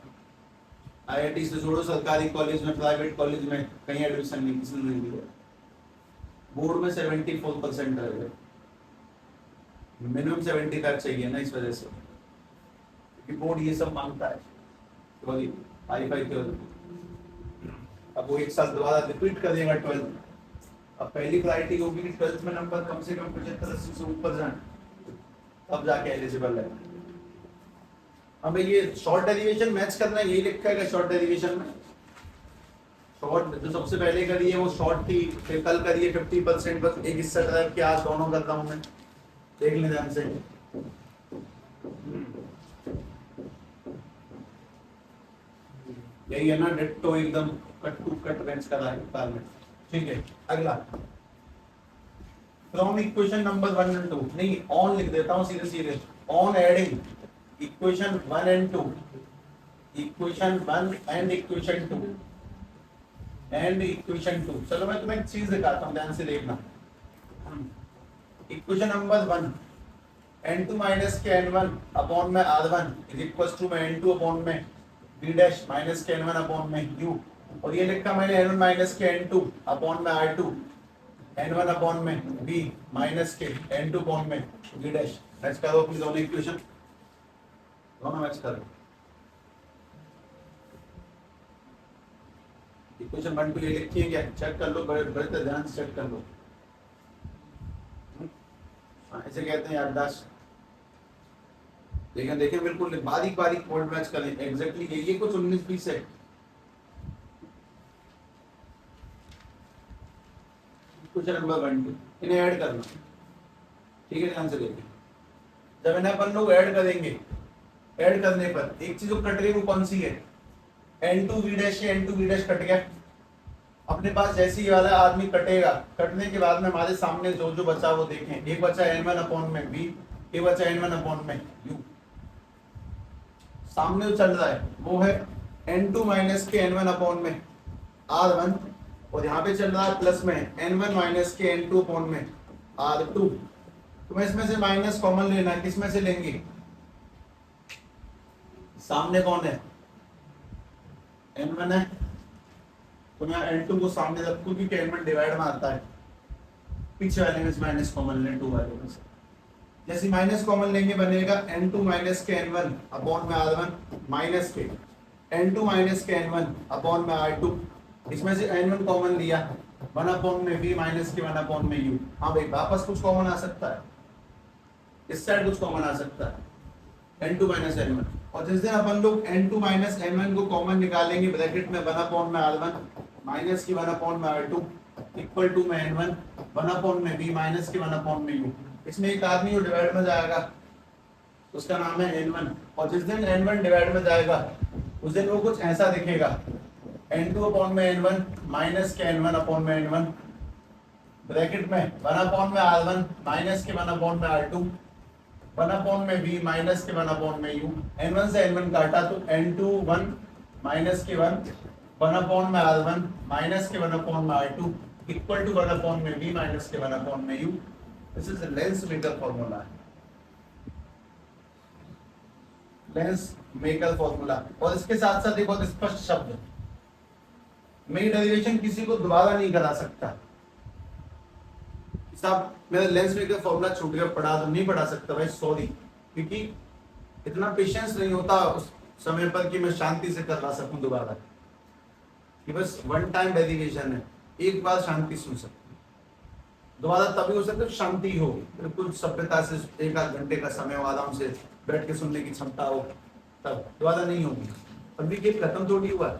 आईआईटी से छोड़ो, सरकारी कॉलेज में, प्राइवेट कॉलेज में कहीं एडमिशन नहीं, किसी ने नहीं दिया। बोर्ड में 74% रह गए, मिनिमम 75 चाहिए ना, इस वजह से, क्योंकि बोर्ड ये सब मांगता है हाई-फाई के। अब वो एक साल दोबारा रिपीट करेगा 12th। अब पहली क्राइटेरिया होगी कि 12th में नंबर कम से कम 75-80 से ऊपर जाए, तब जाके एलिजिबल है। अब ये शॉर्ट डेरिवेशन मैच करना है, यही लिखा है शॉर्ट डेरिवेशन में। शॉर्ट जो सबसे पहले करी है वो शॉर्ट थी, फिर कल करिए 50%, बस एक हिस्सा ड्राइव किया, आज दोनों करता हूं मैं, देख लें ध्यान से। यही है ना, डिट्टो एकदम कट टू कट मैच कर रहा है में। ठीक है, अगला फ्रॉम इक्वेशन नंबर 1 और 2, नहीं ऑन लिख देता हूं सीधे सीधे, on adding equation 1 and 2, equation 1 and equation 2 and equation 2। चलो मैं तुम्हें एक चीज दिखाता हूं, ध्यान से देखना। इक्वेशन नंबर 1, n2 माइनस के n1 अपॉन में r1 इज इक्वल्स टू में n2 अपॉन में b डैश माइनस के n1 अपॉन में u, और ये लिखा मैंने n1 माइनस के n2 अपॉन में r2, n1 अपॉन में b माइनस के n2 अपॉन में b डैश। मैच करो अपनी दोनों इक्वेशन, दोनों मैच करो। इक्वेशन 1 2 ये लिखी है क्या? चेक कर लो, बड़े बड़े ध्यान से चेक कर लो। ऐसे कहते हैं याददाश्त। देखें देखें, बिल्कुल बारीक बारीक पॉइंट मैच करें, एग्जैक्टली ये कुछ 19-20 है। क्वेश्चन नंबर 1 2 इन्हें ऐड करना, ठीक है, ध्यान से देखें। जब इन्हें अपन लोग ऐड करेंगे, ऐड करने पर एक चीज जो कट गई वो कौन सी है? n2 v डैश या n2 v डैश कट गया। अपने पास जैसे ही वाला आदमी कटेगा, कटने के बाद में हमारे सामने जो जो बचा वो देखें। एक बचा n1 अपॉन में v, एक बचा n1 अपॉन में u। सामने जो चल रहा है वो है n2 माइनस के n1 अपॉन में r1, और यहाँ पे चल रहा है प्लस में n1 माइनस के n2 अपॉन में r2। तो मैं इसमें से माइनस कॉमन लेना है, किसमें से लेंगे? सामने कौन है, n1 है, तो मैं n2 को सामने रखूं क्योंकि n1 डिवाइड में आता है, पीछे वाले में माइनस कॉमन लें 2 वाले में से, जैसे माइनस कॉमन लेंगे बनेगा n2 माइनस के n1 अपॉन में r1 माइनस के n2 माइनस के n1 अपॉन में r2, इसमें से n1 कॉमन लिया 1 अपॉन में v माइनस के 1 अपॉन में u। हाँ भाई वापस कुछ कॉमन आ सकता है, इस साइड कुछ कॉमन आ सकता है n2 माइनस n1, और जिस दिन अपन लोग n2 माइनस n1 को कॉमन निकालेंगे ब्रैकेट में 1 अपॉन में r1 माइनस की 1 अपॉन में r2 इक्वल टू में n1 1 अपॉन में v माइनस के 1 अपॉन में u, इसमें एक आदमी जो डिवाइड में जाएगा उसका नाम है n1, और जिस दिन n1 डिवाइड में जाएगा उस दिन वो कुछ ऐसा दिखेगा n2 अपॉन में n1 माइनस के n1 अपॉन में n1 ब्रैकेट में 1 अपॉन में r1 माइनस के 1 अपॉन में r2 1 अपॉन में v माइनस के 1 अपॉन में u, n1 से n1 काटा तो n2 1 माइनस के 1 अपॉन में r1 माइनस के 1 अपॉन में r2 इक्वल टू 1 अपॉन में v माइनस के 1 अपॉन में u। This is lens maker formula, lens maker formula. और इसके साथ साथ एक बहुत स्पष्ट शब्द, मेरी डेरिवेशन किसी को दोबारा नहीं करा सकता। साहब मेरा लेंस मेकर फॉर्मूला छूट गया, पढ़ा तो नहीं पढ़ा सकता भाई, सॉरी, क्योंकि इतना पेशेंस नहीं होता उस समय पर कि मैं शांति से करवा सकूं दोबारा, कि बस वन टाइम डेरिवेशन है, एक बार शांति सुन सकते, दोबारा तभी हो सकता है शांति हो, बिल्कुल सभ्यता से 1 आध घंटे का समय हो, आराम से बैठ के सुनने की क्षमता हो, तब दोबारा नहीं होगी। अभी गेम खत्म थोड़ी हुआ है,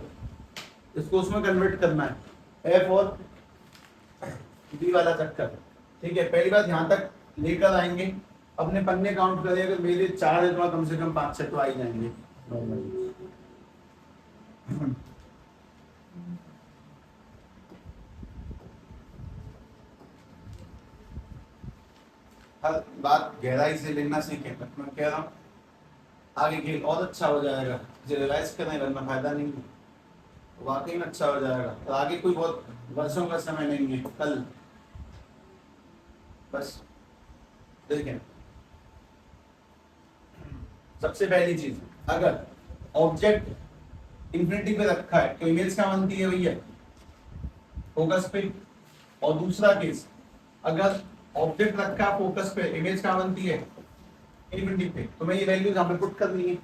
इसको उसमें कन्वर्ट करना है, एफ और डी वाला चक्कर। ठीक है, पहली बात यहाँ तक लेकर आएंगे, अपने पन्ने काउंट करें, अगर मेरे 4 है तो कम से कम 5-6 तो आ ही जाएंगे नॉर्मली। हर बात गहराई से लेना सीखें, मैं कह रहा हूँ आगे खेल और अच्छा हो जाएगा, जो रिवाइज करने वरना फायदा नहीं है, वाकई में अच्छा हो जाएगा। और आगे कोई बहुत वर्षों का समय नहीं है, कल बस देखें। सबसे पहली चीज, अगर ऑब्जेक्ट इंफिनिटी पे रखा है तो इमेज क्या बनती है भैया, फोकस पे। और दूसरा केस, अगर ऑब्जेक्ट रखा है फोकस पे, इमेज क्या बनती है इंफिनिटी पे, तो मैं ये वैल्यूज यहाँ पे पुट करनी है।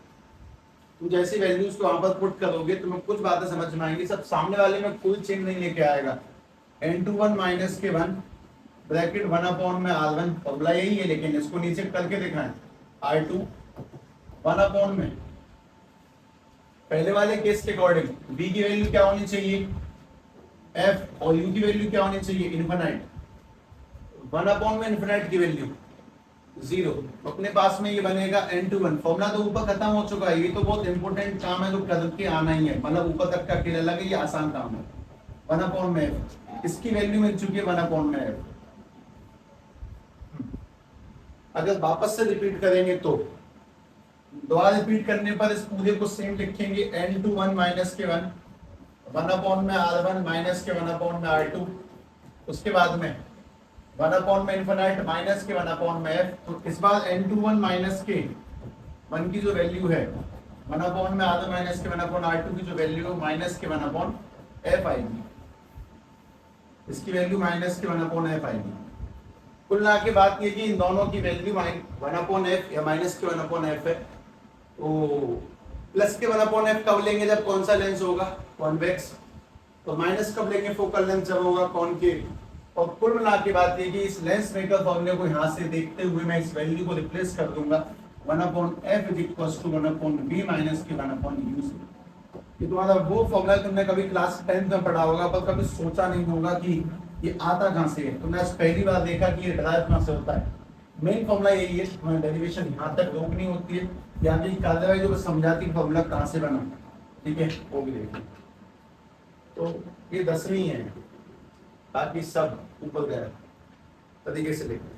तुम जैसी वैल्यूज को वहां पर पुट करोगे तुम्हें कुछ बातें समझ में आएंगी, सब सामने वाले में कोई चेंज नहीं लेके आएगा। n21 माइनस के 1 ब्रैकेट 1 अपॉन में r1, फॉर्मूला यही है, लेकिन इसको नीचे करके दिखाएं, r2 1 अपॉन में पहले वाले केस के अकॉर्डिंग b की वैल्यू क्या होनी चाहिए f, और u की वैल्यू क्या होनी चाहिए इनफिनाइट। 1 अपॉन में इनफिनाइट की वैल्यू 0, अपने पास में ये बनेगा n21। फॉर्मूला तो ऊपर खत्म हो चुका है, ये तो बहुत इंपॉर्टेंट काम है तो करके आना ही है, मतलब ऊपर तक का खेल अलग है, ये आसान काम है। 1 अपॉन में f, इसकी वैल्यू मिल चुकी है 1 अपॉन में f। अगर वापस से रिपीट करेंगे तो दोबारा रिपीट करने पर इस पूरे को सेम लिखेंगे, n21 माइनस के 1 अपॉन में r1 माइनस के 1 अपॉन में r2, उसके बाद में 1 अपॉन में इनफिनाइट माइनस के 1 अपॉन में f। तो इस बार n21 माइनस के 1 की जो वैल्यू है 1 अपॉन में r1 माइनस के 1 अपॉन r2 की जो वैल्यू है माइनस के 1 अपॉन f आएगी, इसकी वैल्यू माइनस के 1 अपॉन f आएगी। कुल मिला के बात ये कि इन दोनों की वैल्यू 1 अपॉन f या माइनस के 1 अपॉन f है, तो प्लस के 1 अपॉन f कब लेंगे जब कौन सा लेंस होगा कॉन्वेक्स, तो माइनस कब लेंगे फोकल लेंथ जब होगा कॉनकेव। और कुल मिला के बात ये कि इस लेंस मेकर फॉर्मूले को यहाँ से देखते हुए मैं इस वैल्यू को रिप्लेस कर दूंगा 1 upon f is equals to 1 upon v minus के 1 अपॉन u से। ये तुम्हारा वो फॉर्मूला तुमने कभी क्लास 10th में पढ़ा होगा पर कभी सोचा नहीं होगा कि ये आता कहाँ से है, तुमने आज पहली बार देखा कि ये डिराइव कहाँ से होता है। मेन फॉर्मूला यही है, तुम्हारी डेरिवेशन यहाँ तक रोकनी होती है, यहाँ की कार्यवाही जो समझाती फॉर्मूला कहाँ से बना, ठीक है वो भी देखिए। तो ये 10वीं है, बाकी सब ऊपर गया तरीके से देखते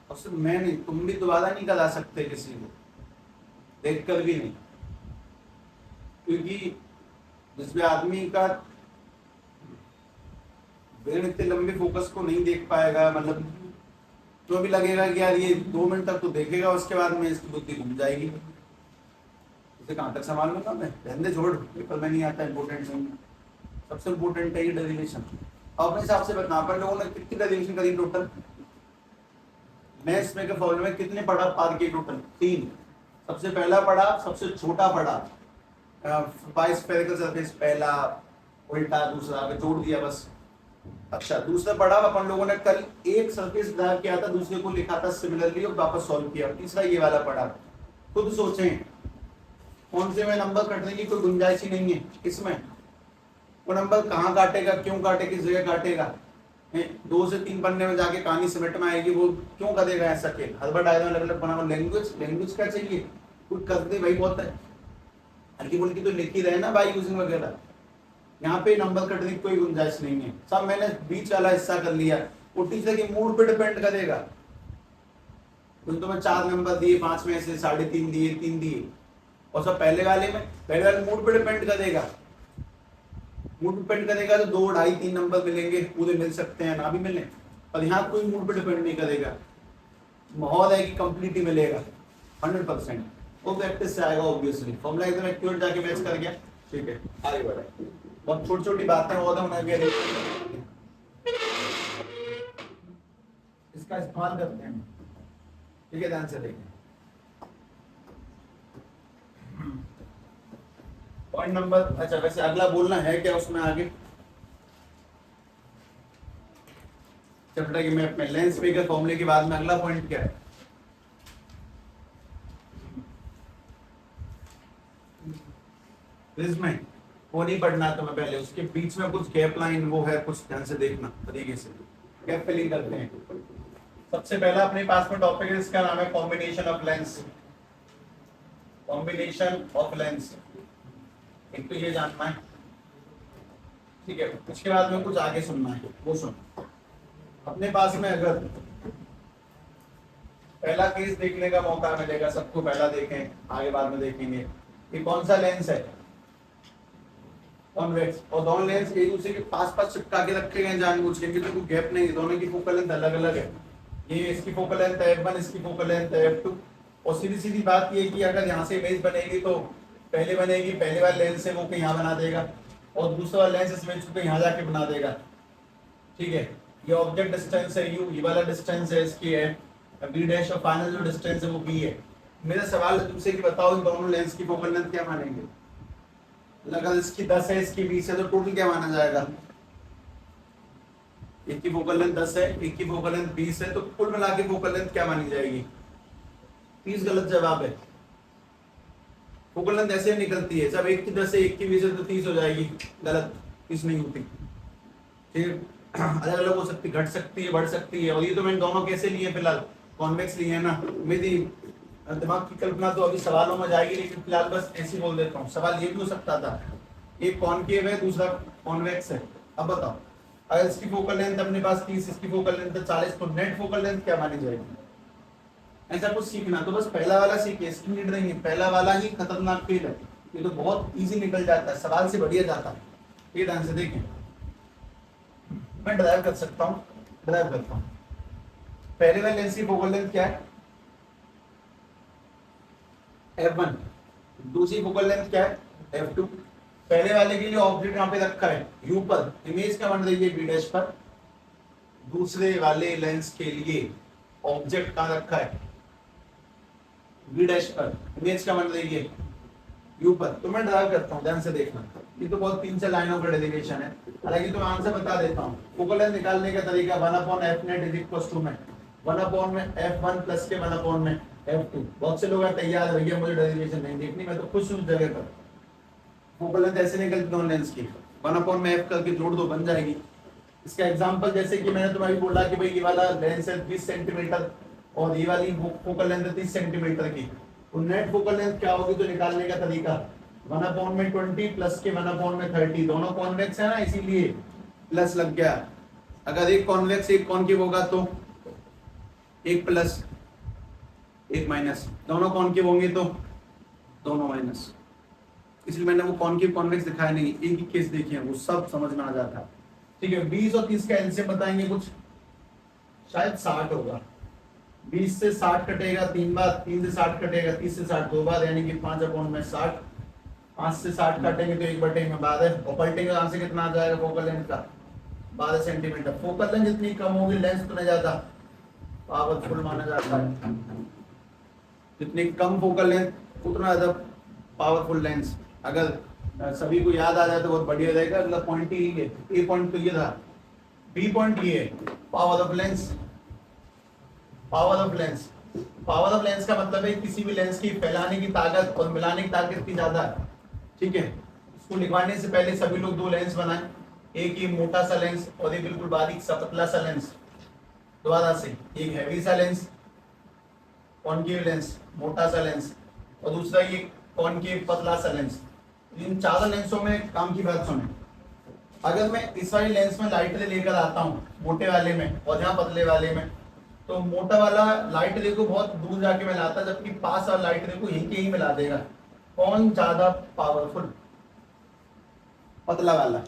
और सिर्फ मैं नहीं, तुम भी दोबारा नहीं करा सकते किसी को, देख कर भी नहीं, क्योंकि जिसमें आदमी का ब्रेन इतने लंबे फोकस को नहीं देख पाएगा, मतलब तो भी लगेगा कि यार ये 2 मिनट तक तो देखेगा, उसके बाद में इसकी बुद्धि घूम जाएगी, इसे कहाँ तक संभाल लूंगा मैं, रहने छोड़, पेपर में नहीं आता, इंपॉर्टेंट नहीं। सबसे इम्पोर्टेंट है ये डेरिवेशन। अपने हिसाब से बताना, अपन लोगों ने कितनी डेरिवेशन करी टोटल, मैथ्स में के फॉर्मूले में कितने पढ़ा पार किए टोटल? 3। सबसे पहला पढ़ा, सबसे छोटा पढ़ा, स्फेरिकल सरफेस पहला, उल्टा दूसरा जोड़ दिया बस। अच्छा, दूसरा पढ़ा अपन लोगों ने कल, एक सरफेस ड्रा किया था, दूसरे को लिखा था सिमिलरली और वापस सॉल्व किया। तीसरा ये वाला पढ़ा। खुद सोचें कौन से में नंबर कटने की कोई गुंजाइश ही नहीं है, इसमें वो नंबर कहाँ काटेगा, क्यों काटे, किस जगह काटेगा, 2 से 3 पन्ने में जाके कहानी सिमट में आएगी, वो क्यों करेगा ऐसा खेल, हर बार डायग्राम अलग अलग बनाओ। लैंग्वेज क्या चाहिए, कुछ कर दे भाई, बहुत है, हल्की फुल्की तो लिख ही रहे ना भाई यूजिंग वगैरह, यहाँ पे नंबर कटने की कोई गुंजाइश नहीं है। सब मैंने बीच वाला हिस्सा कर लिया, वो टीचर के मूड पे डिपेंड करेगा। तो मैं 4 नंबर दिए, 5 में से 3.5 दिए, 3 दिए, और सब पहले वाले मूड पे डिपेंड करेगा। मूड डिपेंड करेगा तो 2, 2.5, 3 नंबर मिलेंगे, पूरे मिल सकते हैं, ना भी मिले, और यहाँ कोई मूड पे डिपेंड नहीं करेगा, माहौल है कि कंप्लीट ही मिलेगा 100%। वो प्रैक्टिस से आएगा ऑब्वियसली, फॉर्मूला एकदम एक्यूरेट जाके मैच कर गया, ठीक है, आगे बढ़े। बहुत छोटी छोटी बातें होता है, इसका इस्तेमाल करते हैं, ठीक है, ध्यान से देखें। पॉइंट नंबर, अच्छा वैसे अगला बोलना है क्या उसमें आगे, चैप्टर के मैप में लेंस फिगर फॉर्मूले के बाद में अगला पॉइंट क्या है? प्रिज्म, वो नहीं पढ़ना तुम्हें पहले, उसके बीच में कुछ गैप लाइन वो है, कुछ ध्यान से देखना तरीके से, गैप फिलिंग करते हैं। सबसे पहला अपने पास में टॉपिक है, इसका नाम है combination of lens. Combination of lens, एक तो ये जानना है, ठीक है, उसके बाद में कुछ आगे सुनना है, वो सुन। अपने पास में अगर पहला केस देखने का मौका मिलेगा सबको, पहला देखें, आगे बाद में देखेंगे। ये कौन सा लेंस है? कॉन्वेक्स। और दोनों लेंस एक दूसरे के पास पास चिपका के रखे गए जानबूझ के, क्योंकि कोई गैप नहीं है, दोनों की फोकल लेंथ अलग अलग है। ये इसकी फोकल लेंथ है f1, इसकी फोकल लेंथ है f2। और सीधी सीधी बात ये कि अगर यहाँ से इमेज बनेगी तो पहले बनेगी, पहले वाले लेंस से वो कहीं यहाँ बना देगा, और दूसरा वाला लेंस इस इमेज को यहाँ जाके बना देगा, ठीक है। ये ऑब्जेक्ट डिस्टेंस है u, ये वाला डिस्टेंस है इसकी है b डैश, और फाइनल जो डिस्टेंस है वो b है। मेरा सवाल है तुमसे कि बताओ इन दोनों लेंस की फोकल लेंथ क्या मानेंगे? अगर इसकी 10 है, इसकी 20 है, तो टोटल क्या माना जाएगा? एक की फोकल लेंथ 10 है, एक की फोकल लेंथ 20 है, तो कुल मिला के फोकल लेंथ क्या मानी जाएगी? 30। गलत जवाब है। फोकल लेंथ ऐसे निकलती है, सब एक की 10 है, एक की 20 है, तो 30 हो जाएगी। गलत, 30 नहीं होती, ठीक, अलग अलग हो सकती, घट सकती है, बढ़ सकती है। और ये तो मैंने दोनों कैसे लिए फिलहाल, कॉन्वेक्स लिए है ना। मेरी दिमाग की कल्पना तो अभी सवालों में जाएगी, लेकिन फिलहाल बस ऐसे बोल देता हूँ। सवाल ये भी हो सकता था, एक कॉनकेव है, दूसरा कॉन्वेक्स है। अब बताओ, अगर इसकी फोकल लेंथ अपने पास 30, इसकी फोकल लेंथ 40, तो नेट फोकल लेंथ क्या मानी जाएगी? ऐसा कुछ सीखना तो बस पहला वाला सीखिए, इसकी नीड नहीं है। पहला वाला ही खतरनाक फील्ड है, ये तो बहुत इजी निकल जाता है, सवाल से बढ़िया जाता है। ये ध्यान से देखें, मैं ड्राइव कर सकता हूँ, ड्राइव करता हूँ। पहले वाले लेंस की फोकल लेंथ क्या है? f1। दूसरी फोकल लेंथ क्या है? f2। पहले वाले के लिए ऑब्जेक्ट यहाँ पे रखा है u पर, इमेज क्या बन रही है b डैश पर। दूसरे वाले लेंस के लिए ऑब्जेक्ट कहाँ रखा है? b डैश पर, इमेज क्या बन रही है? u पर। तो मैं ड्राइव करता हूँ, ध्यान से देखना। ये तो बहुत 3 से लाइनों का डेरिवेशन है, हालांकि तो मैं आंसर बता देता हूँ। फोकल लेंथ निकालने का तरीका 1/f net = में 1/f1 प्लस के 1/में f2। बहुत से लोग तैयार है भैया मुझे डेरिवेशन नहीं देखनी, मैं तो खुश हूँ जगह पर। फोकल लेंथ ऐसे निकलती दोनों लेंस की, 1/f करके जोड़ दो, बन जाएगी। इसका एग्जांपल जैसे कि मैंने तुम्हें बोला कि भाई ये वाला लेंस है 20 सेंटीमीटर और ये वाली फोकल लेंथ है 30 सेंटीमीटर की, तो नेट फोकल लेंथ क्या होगी? तो निकालने का तरीका 1/20 प्लस के 1/30। दोनों कॉन्वेक्स है ना, इसीलिए प्लस लग गया। अगर एक कॉन्वेक्स एक कॉनकेव होगा तो एक प्लस एक माइनस, दोनों कॉनकेव होंगे तो दोनों माइनस, इसलिए मैंने वो कॉनकेव कॉन्वेक्स दिखाया नहीं, एक ही केस देखे हैं, वो सब समझ में आ जाता है। ठीक है, 20 और 30 का एलसीएम बताएंगे, कुछ शायद 60 होगा। 20 से 60 कटेगा 3 बार, 3 से 60 कटेगा 30 से 60 2 बार, यानी कि 5/60। 5 से 60 काटेंगे तो 1/1 में 12, और पलटेंगे यहाँ से कितना आ जाएगा फोकल लेंथ का 12 सेंटीमीटर। फोकल लेंथ जितनी कम होगी लेंस उतना ज्यादा पावरफुल माना जाता है, जितनी कम फोकल लेंथ उतना ज्यादा पावरफुल लेंस। अगर सभी को याद आ जाए तो बहुत बढ़िया रहेगा। अगला पॉइंट ही है, ए पॉइंट तो ये था, बी पॉइंट ये है power of lens. Power of lens, power of lens का मतलब है किसी भी लेंस की फैलाने की ताकत और मिलाने की ताकत कितनी ज्यादा है। ठीक है, इसको लिखवाने से पहले सभी लोग दो लेंस बनाएं, एक ये मोटा सा लेंस और एक बिल्कुल बारीक सा पतला सा लेंस। दोबारा से, एक हैवी सा लेंस कॉनकेव लेंस मोटा सा लेंस, और दूसरा ये कॉनकेव पतला सा लेंस। इन चारों लेंसों में काम की बात सुने, अगर मैं इस वाले लेंस में लाइट रे लेकर आता हूँ मोटे वाले में और यहाँ पतले वाले में, तो मोटा वाला लाइट रे को बहुत दूर जाके मिलाता है, जबकि पास वाला लाइट रे को यहीं के ही मिला देगा। कौन ज्यादा पावरफुल? पतला वाला,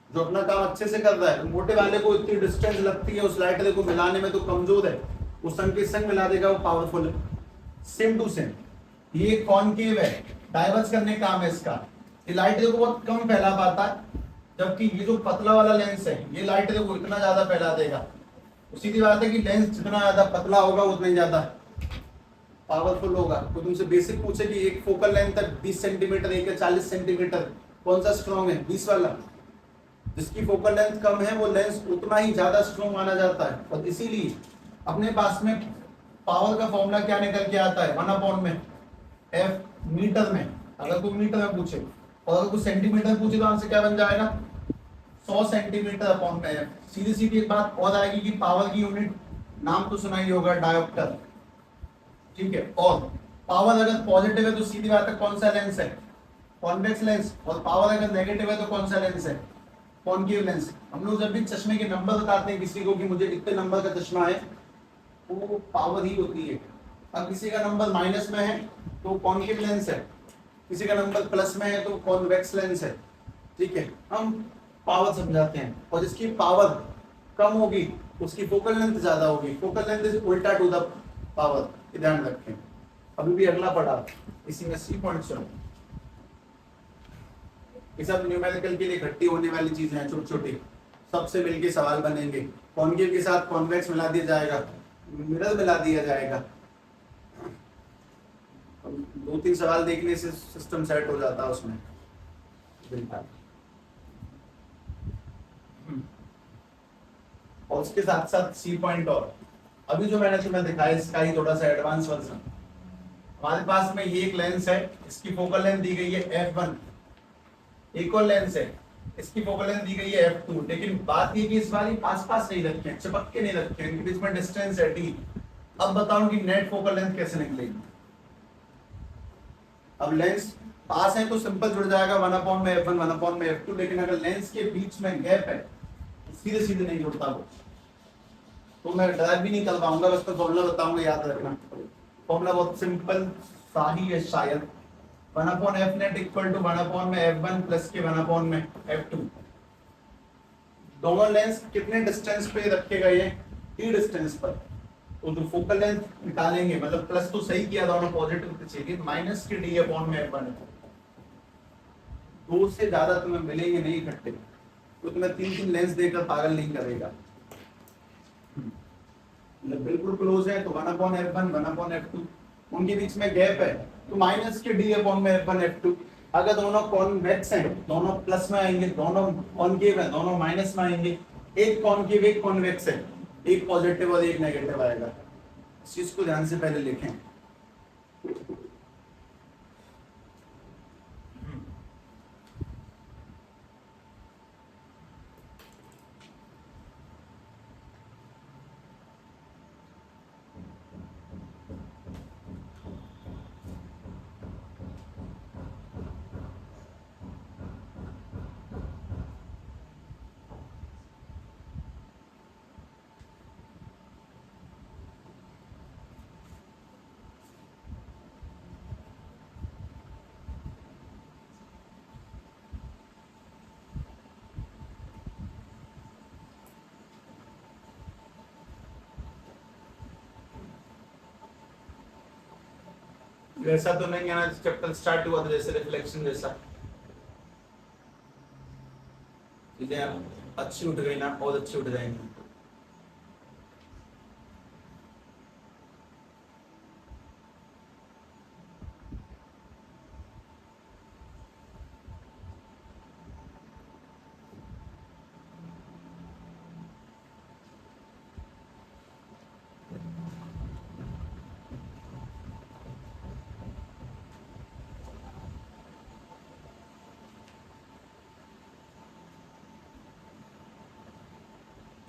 जो अपना काम अच्छे से कर रहा है। मोटे वाले को इतनी डिस्टेंस लगती है उस लाइट रे को मिलाने में, तो कमजोर है, वो संग के संग मिला देगा, वो पावरफुल है। सेम टू सेम ये कॉनकेव है, डाइवर्स करने का काम है इसका, ये लाइट रे को बहुत कम फैला पाता है, जबकि ये जो पतला वाला लेंस है ये लाइट रे को इतना ज्यादा फैला देगा। सीधी बात है कि लेंस जितना ज्यादा पतला होगा उतना ही ज्यादा पावरफुल होगा। तो तुमसे बेसिक पूछे कि एक फोकल लेंथ तक 20 सेंटीमीटर, एक 40 सेंटीमीटर, कौन सा स्ट्रॉन्ग है? 20 वाला। जिसकी फोकल लेंथ कम है वो लेंस उतना ही ज्यादा स्ट्रॉन्ग माना जाता है। और इसीलिए अपने पास में पावर का फॉर्मूला क्या निकल के आता है? 1 में एफ मीटर में, अगर कोई मीटर में पूछे, और अगर कोई सेंटीमीटर पूछे तो आंसर क्या बन जाएगा? 100 सेंटीमीटर अपॉन में एफ। सीधी सीधी एक बात और आएगी कि पावर की यूनिट नाम तो सुना ही होगा, डायोप्टर। ठीक है, और पावर अगर पॉजिटिव है तो सीधी बात है कौन सा लेंस है? Convex lens. और पावर अगर नेगेटिव है तो कौन सा लेंस है? Concave lens. हम लोग जब भी चश्मे के नंबर बताते हैं किसी को कि मुझे इतने नंबर का चश्मा है, वो पावर ही होती है। अब किसी का नंबर माइनस में है तो कॉनकेव लेंस है, किसी का नंबर प्लस में है तो कॉन्वेक्स लेंस है। ठीक है, हम पावर समझाते हैं, और जिसकी पावर कम होगी उसकी फोकल लेंथ ज्यादा होगी। फोकल लेंथ इज उल्टा टू द पावर, ध्यान रखें। अभी भी अगला पढ़ा, इसी में सी पॉइंट सुनो। ये सब न्यूमेरिकल के लिए इकट्ठी होने वाली चीजें हैं, छोटी छोटी, सबसे मिलके सवाल बनेंगे। कॉनकेव के साथ कॉन्वेक्स मिला दिया जाएगा, मिरर मिला दिया जाएगा, 2-3 सवाल देखने से सिस्टम सेट हो जाता है उसमें। और उसके साथ साथ सी पॉइंट, और अभी जो मैंने तुम्हें दिखाया इसका ही थोड़ा सा एडवांस वर्जन। हमारे पास में ये एक लेंस है, इसकी फोकल लेंथ दी गई है f1। एक और लेंस है, इसकी फोकल लेंथ दी गई है f2। लेकिन बात ये कि इस बार पास पास नहीं रखे हैं, चिपक के नहीं रखे हैं, इनके बीच में डिस्टेंस है d। अब बताओ कि नेट फोकल लेंथ कैसे निकलेगी? अब लेंस पास है तो सिंपल जुड़ जाएगा 1 में f1 1 में f2, लेकिन अगर लेंस के बीच में गैप है सीधे सीधे नहीं जुड़ता वो, तो मैं ड्राइव भी नहीं कर पाऊंगा। बस तो फॉर्मूला बताऊंगा, याद रखना। फॉर्मूला बहुत सिंपल सा ही है शायद, 1/f नेट इक्वल टू 1 में f1 प्लस के 1 में f2। दोनों लेंस कितने डिस्टेंस पे रखे गए हैं? t डिस्टेंस पर। तो जो फोकल लेंथ निकालेंगे, मतलब प्लस तो सही किया, दोनों पॉजिटिव चाहिए, माइनस के d अपॉन में f1 है। दो से ज्यादा तुम्हें मिलेंगे नहीं इकट्ठे, तो तुम्हें 3-3 लेंस देकर पागल नहीं करेगा। बिल्कुल क्लोज है तो 1/f1 1/f2, उनके बीच में गैप है तो माइनस के d अपॉन में f1 f2। अगर दोनों कॉन्वेक्स हैं, दोनों प्लस में आएंगे, दोनों कॉनकेव हैं, दोनों माइनस में आएंगे। एक कॉनकेव एक कॉन्वेक्स है, एक पॉजिटिव और एक नेगेटिव आएगा। इस चीज को ध्यान से पहले लिखें। वैसा तो नहीं है ना चैप्टर स्टार्ट हुआ था जैसे रिफ्लेक्शन जैसा, चीजें अच्छी उठ गई ना, बहुत अच्छी उठ जाएंगी।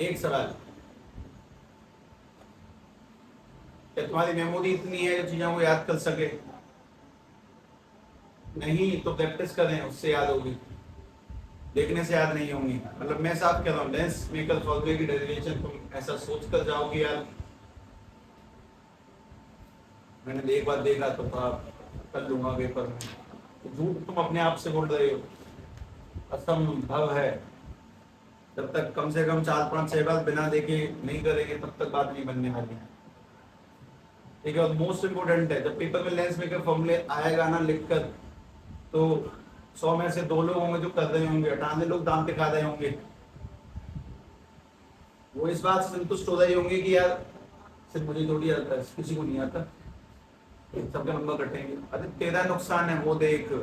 एक सवाल, क्या तुम्हारी मेमोरी इतनी है जो चीजों को याद कर सके? नहीं तो प्रैक्टिस करें, उससे याद होगी, देखने से याद नहीं होंगी। मतलब मैं साफ कह रहा हूँ, लेंस मेकर फॉर्मूले की डेरिवेशन तुम ऐसा सोच कर जाओ कि यार मैंने एक बार देखा तो था, कर लूंगा पेपर में, तो झूठ तुम अपने आप से बोल रहे हो, असंभव है। जब तक कम से कम 4 5 6 बार बिना देखे नहीं करेंगे तब तक बात नहीं बनने वाली है। ठीक है, और मोस्ट इम्पोर्टेंट है, जब पेपर में लेंस मेकर फॉर्मूले आएगा ना लिखकर, तो 100 में से 2 लोग होंगे जो कर रहे होंगे, 98 लोग दांत दिखा रहे होंगे। वो इस बात से संतुष्ट हो रहे होंगे कि यार सिर्फ मुझे थोड़ी आता है, किसी को नहीं आता, सबके नंबर कटेंगे। अरे तेरा नुकसान है वो देख।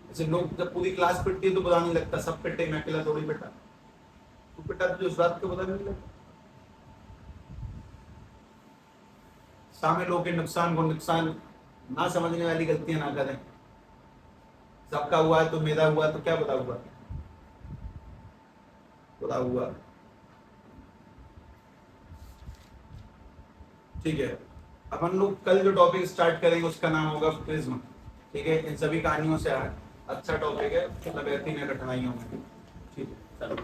जैसे लोग जब पूरी क्लास पिटती है तो बुरा नहीं लगता, सब पिटे मैं अकेला थोड़ी पिटा, तू पिटा तुझे उस बात को बुरा नहीं लगता। सामने लोगों के नुकसान को नुकसान ना समझने वाली गलतियां ना करें। सबका हुआ है तो मेरा हुआ तो क्या बुरा हुआ? बुरा हुआ। ठीक है, अपन लोग कल जो टॉपिक स्टार्ट करेंगे उसका नाम होगा प्रिज्म। ठीक है, इन सभी कहानियों से अच्छा टॉपिक है, मतलब ऐसी कठिनाइयों में। ठीक है, चलो।